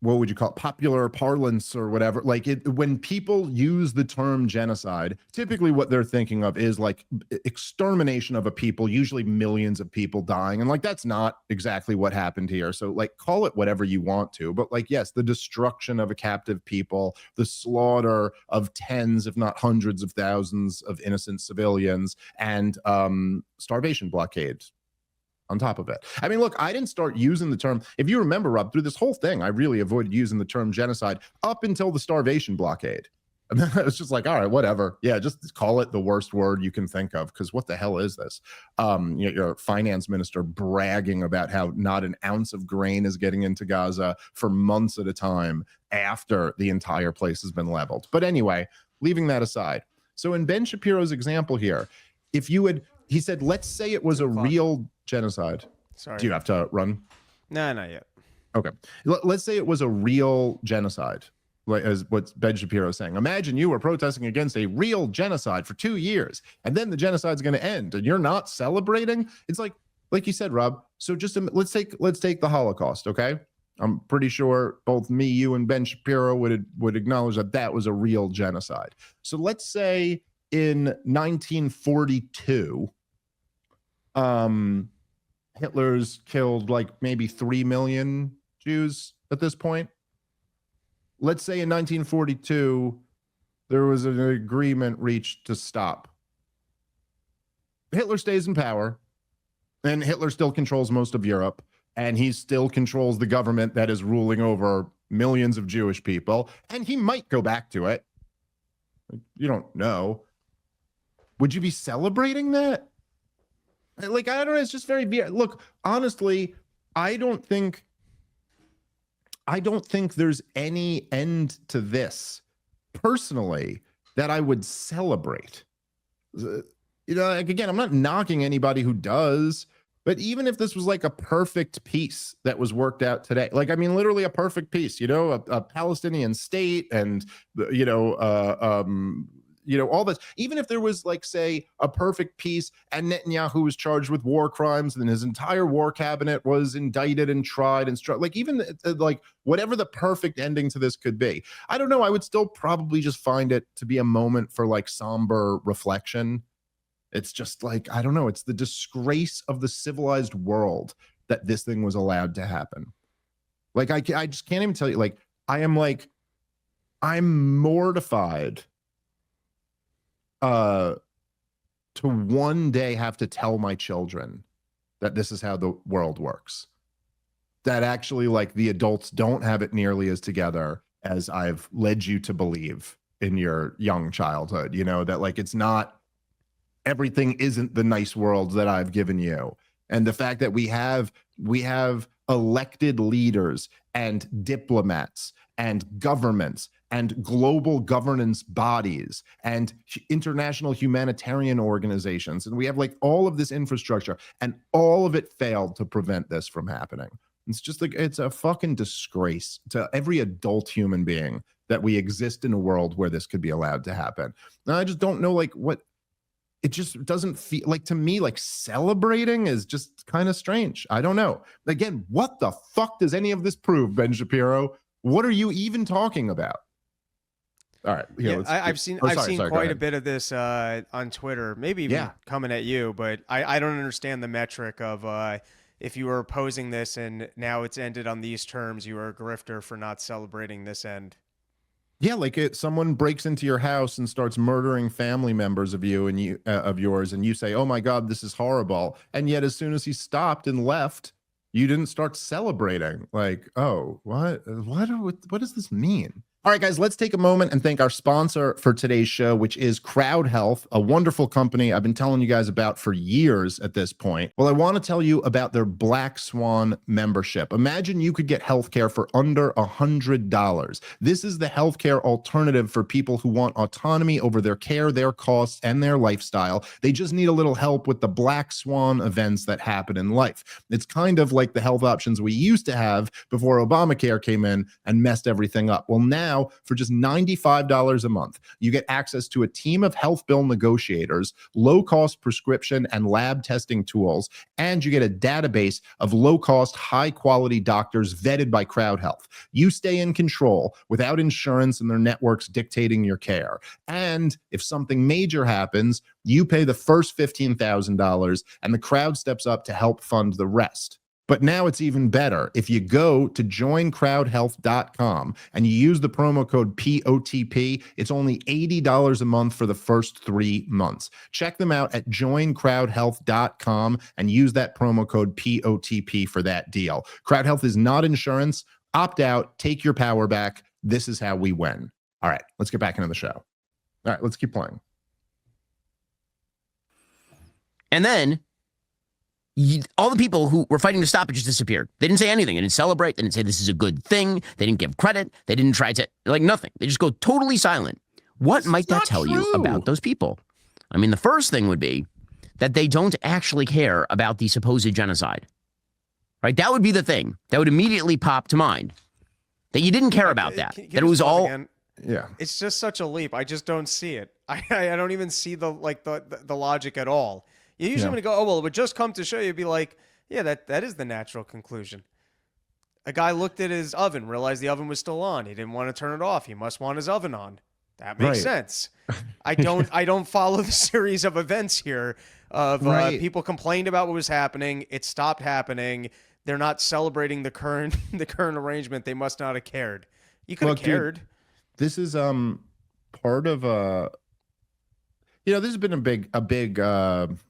what would you call it, popular parlance or whatever, like when people use the term genocide, typically what they're thinking of is like extermination of a people, usually millions of people dying, and like that's not exactly what happened here. So like call it whatever you want to, but like yes, the destruction of a captive people, the slaughter of tens if not hundreds of thousands of innocent civilians, and starvation blockades on top of it. I mean, look, I didn't start using the term, if you remember, Rob, through this whole thing, I really avoided using the term genocide up until the starvation blockade. And then I was just like, all right, whatever. Yeah, just call it the worst word you can think of, because what the hell is this? Your finance minister bragging about how not an ounce of grain is getting into Gaza for months at a time after the entire place has been leveled. But anyway, leaving that aside. So in Ben Shapiro's example here, he said, let's say it was a real genocide. Sorry. Do you have to run? No, not yet. Okay. Let's say it was a real genocide, like as what Ben Shapiro is saying. Imagine you were protesting against a real genocide for 2 years, and then the genocide's going to end, and you're not celebrating. It's like you said, Rob. So just let's take the Holocaust. Okay. I'm pretty sure both me, you, and Ben Shapiro would acknowledge that that was a real genocide. So let's say in 1942. Hitler's killed like maybe 3 million Jews at this point. Let's say in 1942, there was an agreement reached to stop. Hitler stays in power, and Hitler still controls most of Europe, and he still controls the government that is ruling over millions of Jewish people, and he might go back to it. You don't know. Would you be celebrating that? Like, I don't know. It's just very weird. Look, honestly, I don't think there's any end to this personally that I would celebrate. Like, again, I'm not knocking anybody who does, but even if this was like a perfect peace that was worked out today, like, I mean, literally a perfect peace, a Palestinian state and, all this, even if there was like, say, a perfect peace and Netanyahu was charged with war crimes and his entire war cabinet was indicted and tried and struck, like even like whatever the perfect ending to this could be, I don't know. I would still probably just find it to be a moment for like somber reflection. It's just like, I don't know. It's the disgrace of the civilized world that this thing was allowed to happen. Like, I just can't even tell you, like, I'm mortified to one day have to tell my children that this is how the world works, that actually like the adults don't have it nearly as together as I've led you to believe in your young childhood, that like it's not, everything isn't the nice world that I've given you. And the fact that we have elected leaders and diplomats and governments and global governance bodies and international humanitarian organizations. And we have like all of this infrastructure, and all of it failed to prevent this from happening. It's just like, it's a fucking disgrace to every adult human being that we exist in a world where this could be allowed to happen. And I just don't know, like, what, it just doesn't feel like, to me, like celebrating is just kind of strange. I don't know. Again, what the fuck does any of this prove, Ben Shapiro? What are you even talking about? All right. Here, yeah, I've seen quite a bit of this on Twitter, maybe even coming at you, but I don't understand the metric of if you were opposing this and now it's ended on these terms, you are a grifter for not celebrating this end. Yeah, like someone breaks into your house and starts murdering family members of you and of yours, and you say, "Oh my God, this is horrible," and yet as soon as he stopped and left, you didn't start celebrating. Like, oh, what does this mean? All right, guys, let's take a moment and thank our sponsor for today's show, which is Crowd Health, a wonderful company I've been telling you guys about for years at this point. Well, I want to tell you about their Black Swan membership. Imagine you could get healthcare for under $100. This is the healthcare alternative for people who want autonomy over their care, their costs, and their lifestyle. They just need a little help with the Black Swan events that happen in life. It's kind of like the health options we used to have before Obamacare came in and messed everything up. Well, now now, for just $95 a month, you get access to a team of health bill negotiators, low-cost prescription and lab testing tools, and you get a database of low-cost, high-quality doctors vetted by Crowd Health. You stay in control without insurance and their networks dictating your care. And if something major happens, you pay the first $15,000 and the Crowd steps up to help fund the rest. But now it's even better. If you go to joincrowdhealth.com and you use the promo code POTP, it's only $80 a month for the first 3 months. Check them out at joincrowdhealth.com and use that promo code POTP for that deal. Crowd Health is not insurance. Opt out. Take your power back. This is how we win. All right, let's get back into the show. All right, let's keep playing. And then all the people who were fighting to stop it just disappeared. They didn't say anything. They didn't celebrate. They didn't say this is a good thing. They didn't give credit. They didn't try to, nothing. They just go totally silent. What might that tell you about those people? I mean, the first thing would be that they don't actually care about the supposed genocide, right? That would be the thing that would immediately pop to mind, that you didn't care about that, that it was all... Again? Yeah. It's just such a leap. I just don't see it. I don't even see the logic at all. You usually want to go, oh, well, it would just come to show you, be like, yeah, that is the natural conclusion. A guy looked at his oven, realized the oven was still on. He didn't want to turn it off. He must want his oven on. That makes sense. I don't follow the series of events here of people complained about what was happening. It stopped happening. They're not celebrating the current arrangement. They must not have cared. You could have cared. Dude, this is part of this has been a big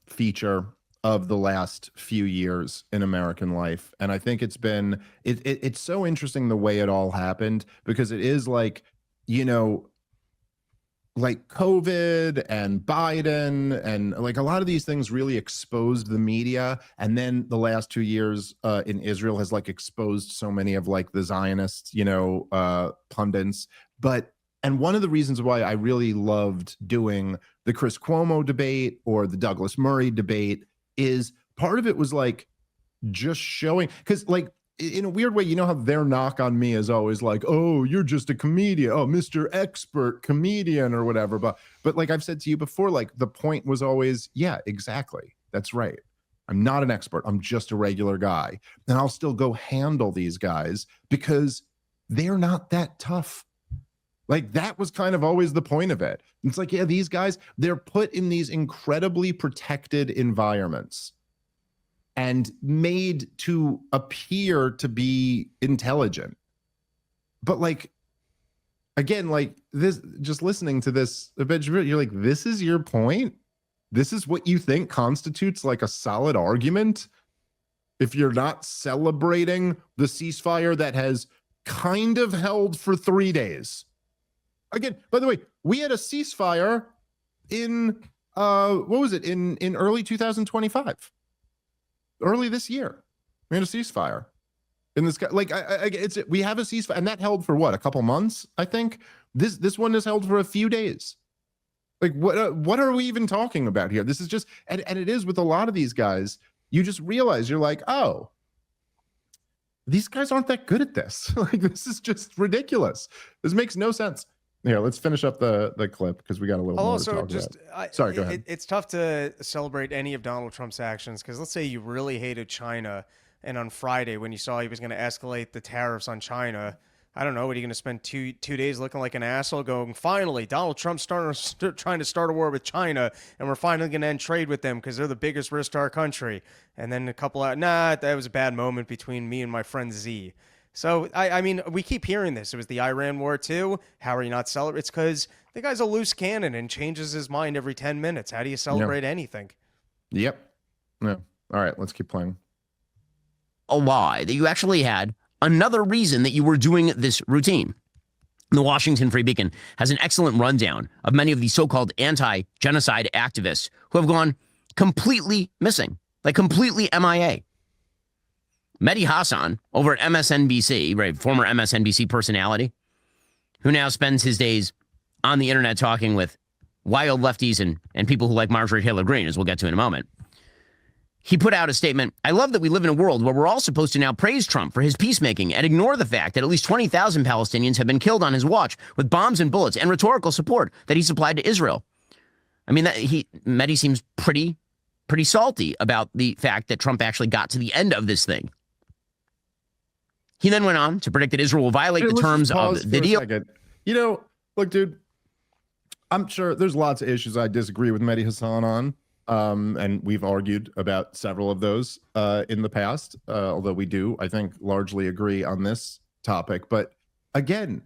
feature of the last few years in American life. And I think it's so interesting the way it all happened, because it is like COVID and Biden and like a lot of these things really exposed the media. And then the last 2 years in Israel has like exposed so many of like the Zionists, pundits. And one of the reasons why I really loved doing the Chris Cuomo debate or the Douglas Murray debate is part of it was like just showing, because like in a weird way, you know how their knock on me is always like, oh, you're just a comedian, oh, Mr. Expert comedian or whatever. But like I've said to you before, like the point was always, yeah, exactly. That's right. I'm not an expert. I'm just a regular guy. And I'll still go handle these guys because they're not that tough. Like that was kind of always the point of it. It's like, yeah, these guys, they're put in these incredibly protected environments and made to appear to be intelligent. But like, again, like this, just listening to this, you're like, this is your point? This is what you think constitutes like a solid argument? If you're not celebrating the ceasefire that has kind of held for 3 days. Again, by the way, we had a ceasefire in in early 2025, early this year. We had a ceasefire in this, like we have a ceasefire, and that held for what, a couple months, I think. This one has held for a few days. Like what are we even talking about here? This is just, and it is with a lot of these guys. You just realize, you're like, oh, these guys aren't that good at this. Like this is just ridiculous. This makes no sense. Here, let's finish up the clip because we got a little more to talk about. Sorry, go ahead. It's tough to celebrate any of Donald Trump's actions because let's say you really hated China, and on Friday when you saw he was going to escalate the tariffs on China, I don't know, what are you going to spend two days looking like an asshole going, finally, Donald Trump's trying to start a war with China, and we're finally going to end trade with them because they're the biggest risk to our country. And then a couple out, that was a bad moment between me and my friend Z. So, I mean, we keep hearing this. It was the Iran war, too. How are you not celebrating? It's because the guy's a loose cannon and changes his mind every 10 minutes. How do you celebrate anything? Yep. Yeah. All right, let's keep playing. A lie that you actually had another reason that you were doing this routine. The Washington Free Beacon has an excellent rundown of many of the so-called anti-genocide activists who have gone completely missing, like completely MIA. Mehdi Hasan over at MSNBC, right, former MSNBC personality, who now spends his days on the internet talking with wild lefties and people who like Marjorie Taylor Greene, as we'll get to in a moment. He put out a statement. I love that we live in a world where we're all supposed to now praise Trump for his peacemaking and ignore the fact that at least 20,000 Palestinians have been killed on his watch with bombs and bullets and rhetorical support that he supplied to Israel. I mean, Mehdi seems pretty salty about the fact that Trump actually got to the end of this thing. He then went on to predict that Israel will violate the terms of the deal. You know, look, dude, I'm sure there's lots of issues I disagree with Mehdi Hasan on. And we've argued about several of those in the past, although we do, I think, largely agree on this topic. But again,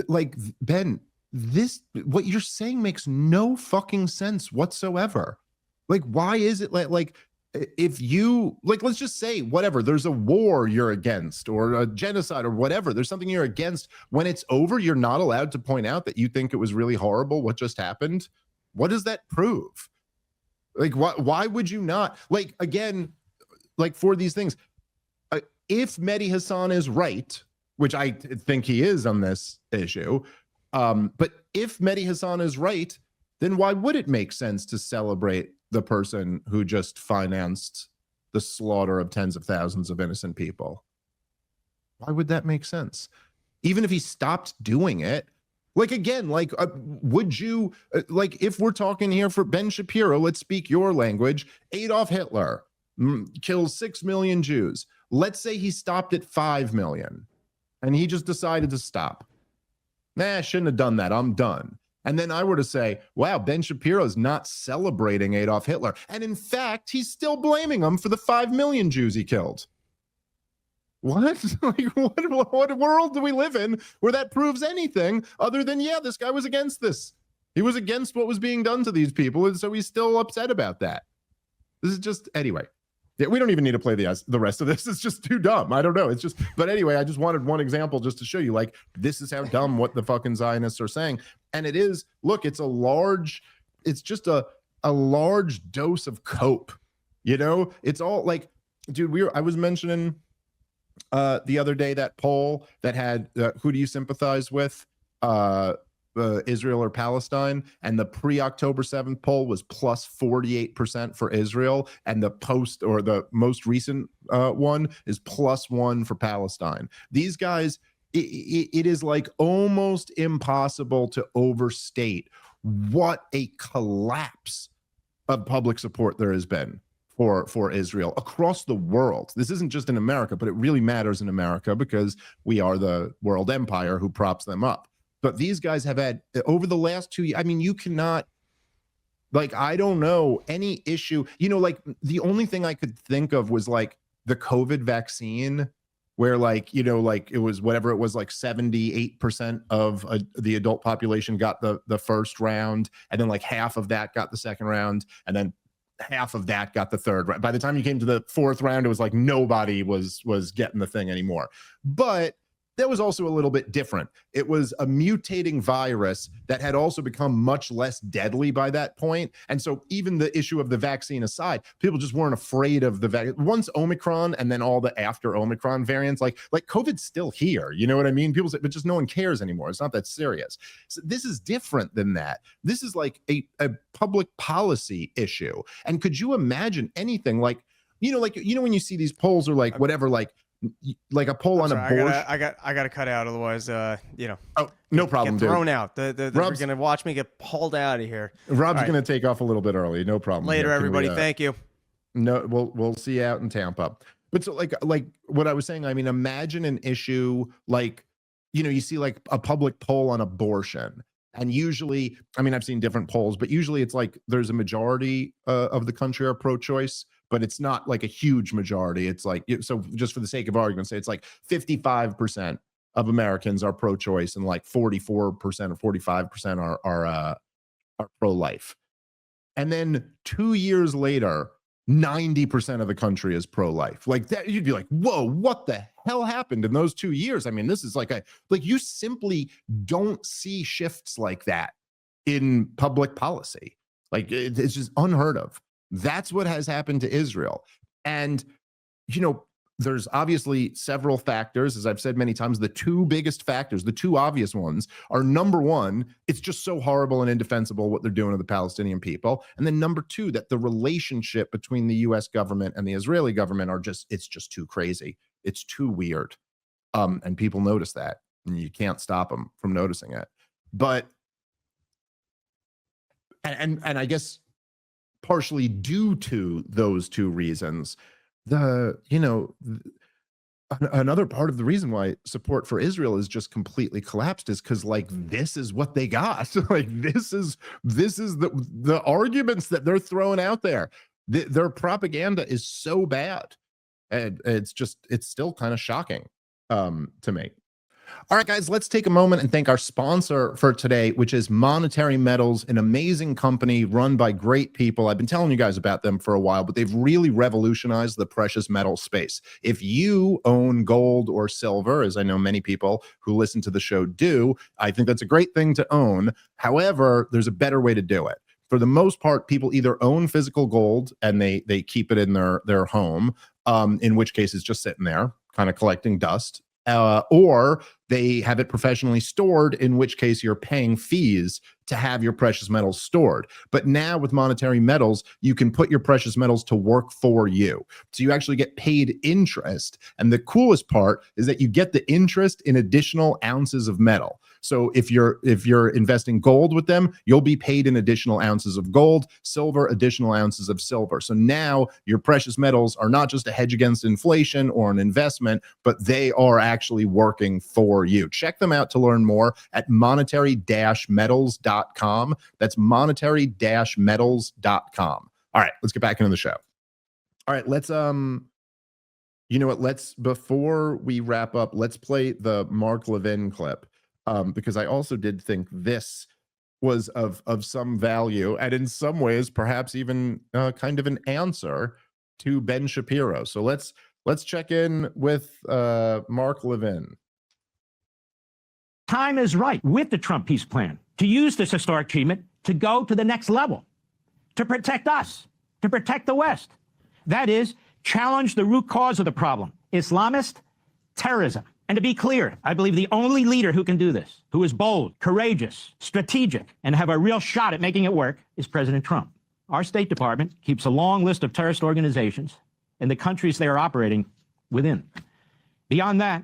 like, Ben, what you're saying makes no fucking sense whatsoever. Like, why is it like if you, like, let's just say whatever, there's a war you're against or a genocide or whatever, there's something you're against. When it's over, you're not allowed to point out that you think it was really horrible what just happened. What does that prove? Like, why would you not? Like, again, like, for these things, if Mehdi Hasan is right, which I think he is on this issue, but if Mehdi Hasan is right, then why would it make sense to celebrate the person who just financed the slaughter of tens of thousands of innocent people? Why would that make sense? Even if he stopped doing it, like, again, like, would you, like, if we're talking here for Ben Shapiro, let's speak your language, Adolf Hitler kills 6 million Jews. Let's say he stopped at 5 million and he just decided to stop. I shouldn't have done that. I'm done. And then I were to say, wow, Ben Shapiro's not celebrating Adolf Hitler. And in fact, he's still blaming him for the 5 million Jews he killed. What? Like, what world do we live in where that proves anything other than, yeah, this guy was against this. He was against what was being done to these people, and so he's still upset about that. This is just, anyway. Yeah, we don't even need to play the rest of this. It's just too dumb. I don't know. It's just, but anyway, I just wanted one example just to show you, like, this is how dumb what the fucking Zionists are saying. And it is, look, it's just a large dose of cope. You know, it's all like, dude, I was mentioning the other day that poll that had who do you sympathize with, Israel or Palestine, and the pre-October 7th poll was plus 48% for Israel, and the post or the most recent one is +1 for Palestine. These guys, it is like almost impossible to overstate what a collapse of public support there has been for Israel across the world. This isn't just in America, but it really matters in America because we are the world empire who props them up. But these guys have had, over the last 2 years, I mean, you cannot, like, I don't know any issue, you know, like, the only thing I could think of was like the COVID vaccine, where, like, you know, like, it was whatever it was, like 78% of the adult population got the first round, and then like half of that got the second round, and then half of that got the third round. By the time you came to the fourth round, it was like nobody was getting the thing anymore. But that was also a little bit different. It was a mutating virus that had also become much less deadly by that point. And so even the issue of the vaccine aside, people just weren't afraid of the vaccine. Once Omicron and then all the after Omicron variants, like COVID's still here. You know what I mean? People say, but just no one cares anymore. It's not that serious. So this is different than that. This is like a public policy issue. And could you imagine anything like, when you see these polls or like whatever, like a poll on abortion. I got to cut out, otherwise, Oh, no problem, get thrown out. They're gonna watch me get pulled out of here. Rob's gonna take off a little bit early. No problem. Later, everybody. Thank you. No, we'll see you out in Tampa. But so like what I was saying, I mean, imagine an issue like, you see like a public poll on abortion. And usually, I mean, I've seen different polls, but usually it's like there's a majority of the country are pro-choice, but it's not like a huge majority. It's like, so just for the sake of argument, say it's like 55% of Americans are pro-choice and like 44% or 45% are pro-life. And then 2 years later, 90% of the country is pro-life. Like that, you'd be like, whoa, what the hell happened in those 2 years? I mean, this is like you simply don't see shifts like that in public policy. Like it's just unheard of. That's what has happened to Israel. And, there's obviously several factors. As I've said many times, the two biggest factors, the two obvious ones, are number one, it's just so horrible and indefensible what they're doing to the Palestinian people. And then number two, that the relationship between the US government and the Israeli government it's just too crazy. It's too weird. And people notice that, and you can't stop them from noticing it. But, and I guess partially due to those two reasons, another part of the reason why support for Israel is just completely collapsed is because, like, this is what they got. Like, this is the arguments that they're throwing out there. Their propaganda is so bad, and it's still kind of shocking to me. All right, guys, let's take a moment and thank our sponsor for today, which is Monetary Metals, an amazing company run by great people. I've been telling you guys about them for a while, but they've really revolutionized the precious metal space. If you own gold or silver, as I know many people who listen to the show do, I think that's a great thing to own. However, there's a better way to do it. For the most part, people either own physical gold and they keep it in their home, in which case it's just sitting there, kind of collecting dust. Or they have it professionally stored, in which case you're paying fees to have your precious metals stored. But now with Monetary Metals, you can put your precious metals to work for you. So you actually get paid interest. And the coolest part is that you get the interest in additional ounces of metal. So if you're investing gold with them, you'll be paid in additional ounces of gold, silver, additional ounces of silver. So now your precious metals are not just a hedge against inflation or an investment, but they are actually working for you. Check them out to learn more at monetary-metals.com. That's monetary-metals.com. All right, let's get back into the show. All right, let's before we wrap up, let's play the Mark Levin clip. Because I also did think this was of some value, and in some ways, perhaps even kind of an answer to Ben Shapiro. So let's check in with Mark Levin. Time is right with the Trump peace plan to use this historic achievement to go to the next level, to protect us, to protect the West. That is, challenge the root cause of the problem, Islamist terrorism. And to be clear, I believe the only leader who can do this, who is bold, courageous, strategic, and have a real shot at making it work, is President Trump. Our State Department keeps a long list of terrorist organizations and the countries they are operating within. Beyond that,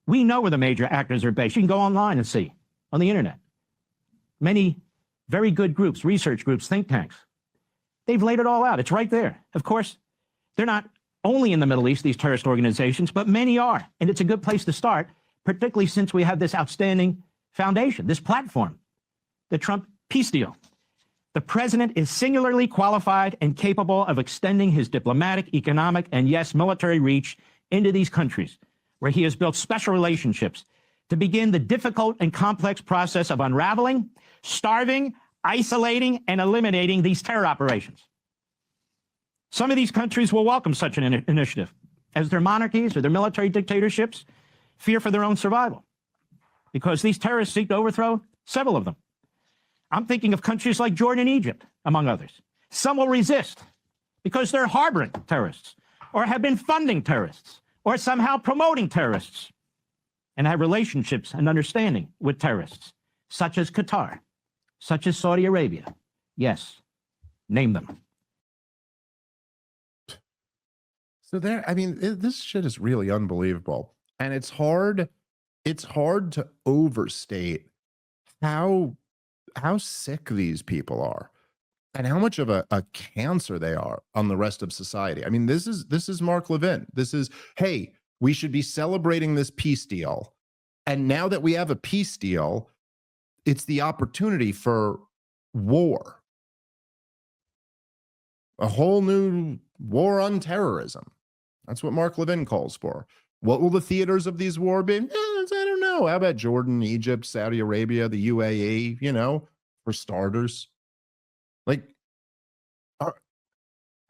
we know where the major actors are based. You can go online and see on the internet. Many very good groups, research groups, think tanks. They've laid it all out. It's right there. Of course, they're not only in the Middle East, these terrorist organizations, but many are. And it's a good place to start, particularly since we have this outstanding foundation, this platform, the Trump peace deal. The president is singularly qualified and capable of extending his diplomatic, economic, and yes, military reach into these countries, where he has built special relationships to begin the difficult and complex process of unraveling, starving, isolating, and eliminating these terror operations. Some of these countries will welcome such an initiative, as their monarchies or their military dictatorships fear for their own survival, because these terrorists seek to overthrow several of them. I'm thinking of countries like Jordan and Egypt, among others. Some will resist because they're harboring terrorists, or have been funding terrorists, or somehow promoting terrorists, and have relationships and understanding with terrorists, such as Qatar, such as Saudi Arabia. Yes, name them. So this shit is really unbelievable. And it's hard to overstate how sick these people are and how much of a cancer they are on the rest of society. I mean, this is Mark Levin. This is, hey, we should be celebrating this peace deal. And now that we have a peace deal, it's the opportunity for war. A whole new war on terrorism. That's what Mark Levin calls for. What will the theaters of these war be? I don't know. How about Jordan, Egypt, Saudi Arabia, the UAE, for starters?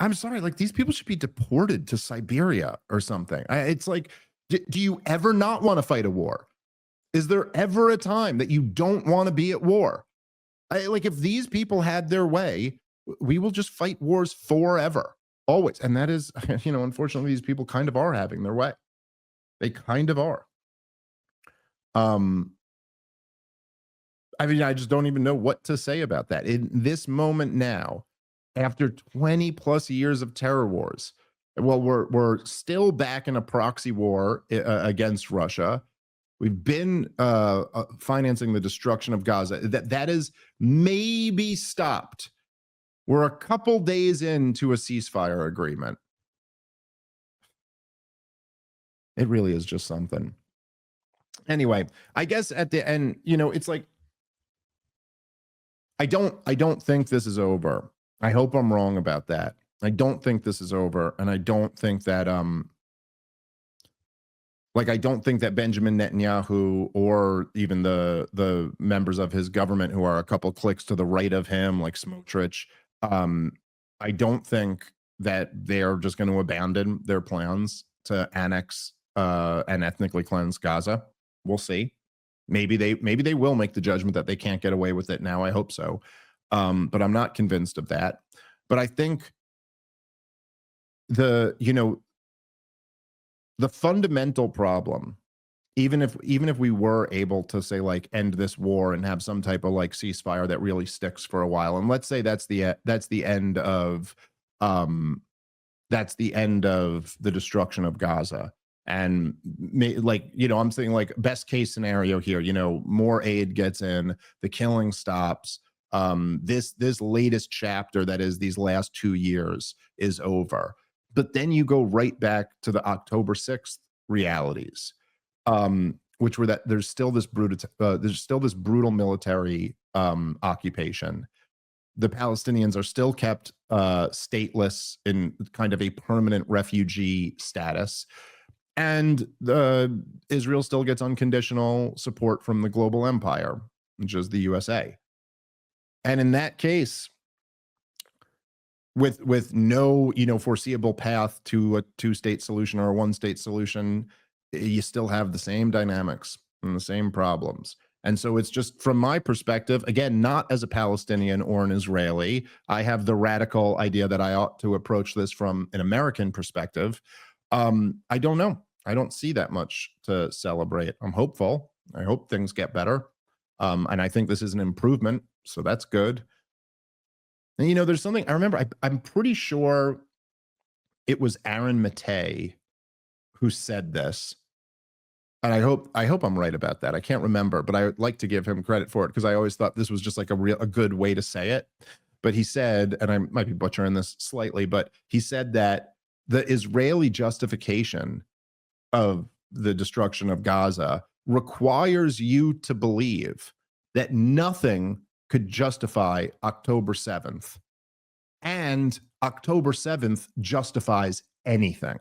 I'm sorry, these people should be deported to Siberia or something. It's like, do you ever not want to fight a war? Is there ever a time that you don't want to be at war? If these people had their way, we will just fight wars forever. Always. And that is, unfortunately, these people kind of are having their way. They kind of are. I just don't even know what to say about that. In this moment now, after 20 plus years of terror wars, well, we're still back in a proxy war against Russia. We've been financing the destruction of Gaza. That is maybe stopped. We're a couple days into a ceasefire agreement. It really is just something. Anyway, I guess at the end, it's like, I don't think this is over. I hope I'm wrong about that. I don't think this is over, and I don't think that I don't think that Benjamin Netanyahu or even the members of his government who are a couple clicks to the right of him, like Smotrich, I don't think that they're just going to abandon their plans to annex and ethnically cleanse Gaza. We'll see. Maybe they will make the judgment that they can't get away with it now. I hope so. But I'm not convinced of that. But I think the fundamental problem, even if we were able to say like end this war and have some type of like ceasefire that really sticks for a while, and let's say that's the end of the destruction of Gaza. And I'm saying like best case scenario here, more aid gets in, the killing stops. This latest chapter that is these last 2 years is over. But then you go right back to the October 6th realities, which were that there's still this brutal military occupation. The Palestinians are still kept stateless in kind of a permanent refugee status. And Israel still gets unconditional support from the global empire, which is the USA. And in that case, with no foreseeable path to a two-state solution or a one-state solution, you still have the same dynamics and the same problems. And so it's just, from my perspective, again, not as a Palestinian or an Israeli, I have the radical idea that I ought to approach this from an American perspective. I don't know. I don't see that much to celebrate. I'm hopeful. I hope things get better. And I think this is an improvement, so that's good. And there's something I remember. I'm pretty sure it was Aaron Matei who said this, and I hope I'm right about that. I can't remember, but I would like to give him credit for it because I always thought this was just like a good way to say it. But he said, and I might be butchering this slightly, but he said that the Israeli justification of the destruction of Gaza requires you to believe that nothing could justify October 7th, and October 7th justifies anything.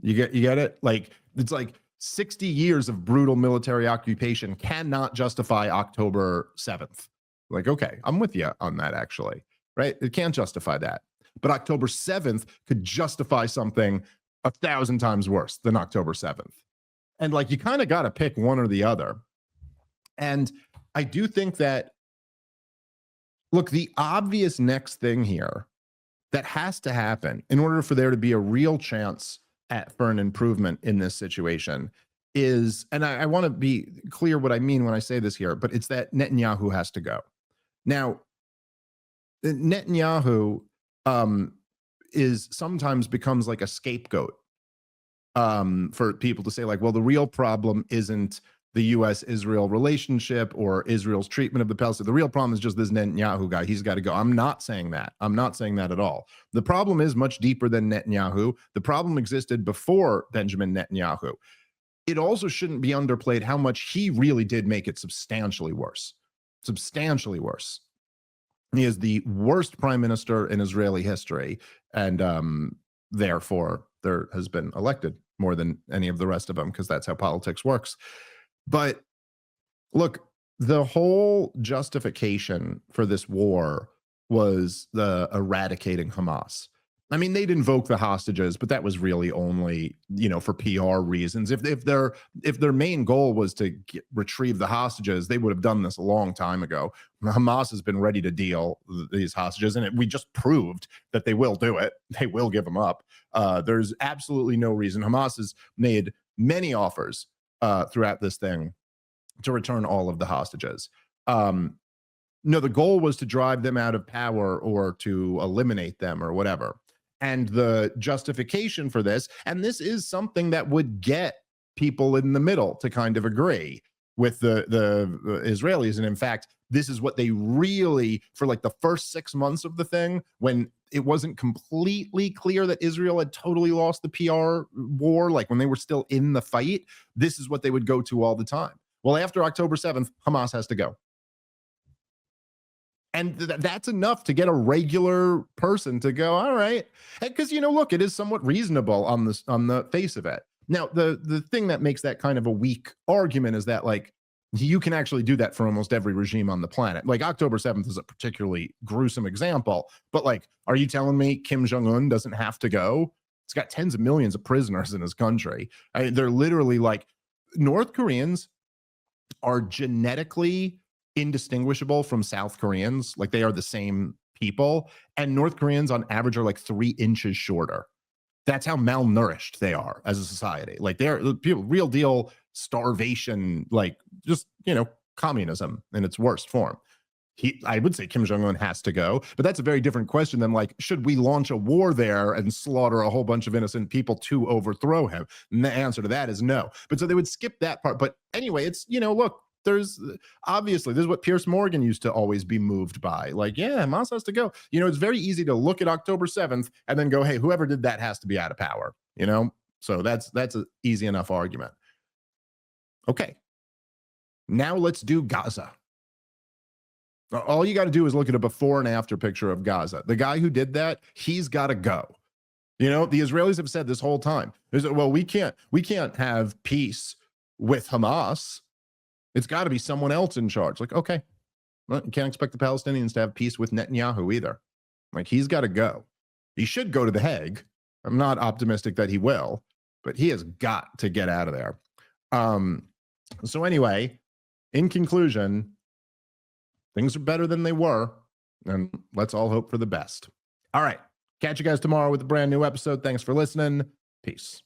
You get it? Like, it's like 60 years of brutal military occupation cannot justify October 7th. Like, okay, I'm with you on that, actually, right? It can't justify that. But October 7th could justify something 1,000 times worse than October 7th. And like, you kind of got to pick one or the other. And I do think that, look, the obvious next thing here that has to happen in order for there to be a real chance for an improvement in this situation is, and I want to be clear what I mean when I say this here, but it's that Netanyahu has to go. Now, Netanyahu is sometimes becomes like a scapegoat for people to say like, well, the real problem isn't the U.S.-Israel relationship or Israel's treatment of the Palestinians. The real problem is just this Netanyahu guy. He's got to go. I'm not saying that. I'm not saying that at all. The problem is much deeper than Netanyahu. The problem existed before Benjamin Netanyahu. It also shouldn't be underplayed how much he really did make it substantially worse. Substantially worse. He is the worst prime minister in Israeli history, and therefore there has been elected more than any of the rest of them, because that's how politics works. But look, the whole justification for this war was the eradicating Hamas. I mean, they'd invoke the hostages, but that was really only, for PR reasons. If their main goal was to retrieve the hostages, they would have done this a long time ago. Hamas has been ready to deal these hostages, and we just proved that they will do it. They will give them up. There's absolutely no reason. Hamas has made many offers throughout this thing to return all of the hostages. No, the goal was to drive them out of power or to eliminate them or whatever. And the justification for this, and this is something that would get people in the middle to kind of agree with the Israelis. And in fact, this is what they really, for like the first 6 months of the thing, when it wasn't completely clear that Israel had totally lost the PR war, like when they were still in the fight, this is what they would go to all the time. Well, after October 7th, Hamas has to go. And that's enough to get a regular person to go, all right. Because, look, it is somewhat reasonable on the face of it. Now, the thing that makes that kind of a weak argument is that, like, you can actually do that for almost every regime on the planet. Like, October 7th is a particularly gruesome example. But, like, are you telling me Kim Jong-un doesn't have to go? It's got tens of millions of prisoners in his country. I mean, they're literally like, North Koreans are genetically indistinguishable from South Koreans. Like, they are the same people, and North Koreans on average are like 3 inches shorter. That's how malnourished they are as a society. Like, they're people, real deal starvation, like just, communism in its worst form. I would say Kim Jong-un has to go, but that's a very different question than, like, should we launch a war there and slaughter a whole bunch of innocent people to overthrow him? And the answer to that is no. But so they would skip that part. But anyway, it's, look, there's obviously, this is what Piers Morgan used to always be moved by. Like, yeah, Hamas has to go. It's very easy to look at October 7th and then go, hey, whoever did that has to be out of power, So that's an easy enough argument. Okay. Now let's do Gaza. All you got to do is look at a before and after picture of Gaza. The guy who did that, he's got to go. The Israelis have said this whole time, well, we can't have peace with Hamas. It's got to be someone else in charge. Like, okay, well, you can't expect the Palestinians to have peace with Netanyahu either. Like, he's got to go. He should go to The Hague. I'm not optimistic that he will, but he has got to get out of there. So anyway, in conclusion, things are better than they were, and let's all hope for the best. All right, catch you guys tomorrow with a brand new episode. Thanks for listening. Peace.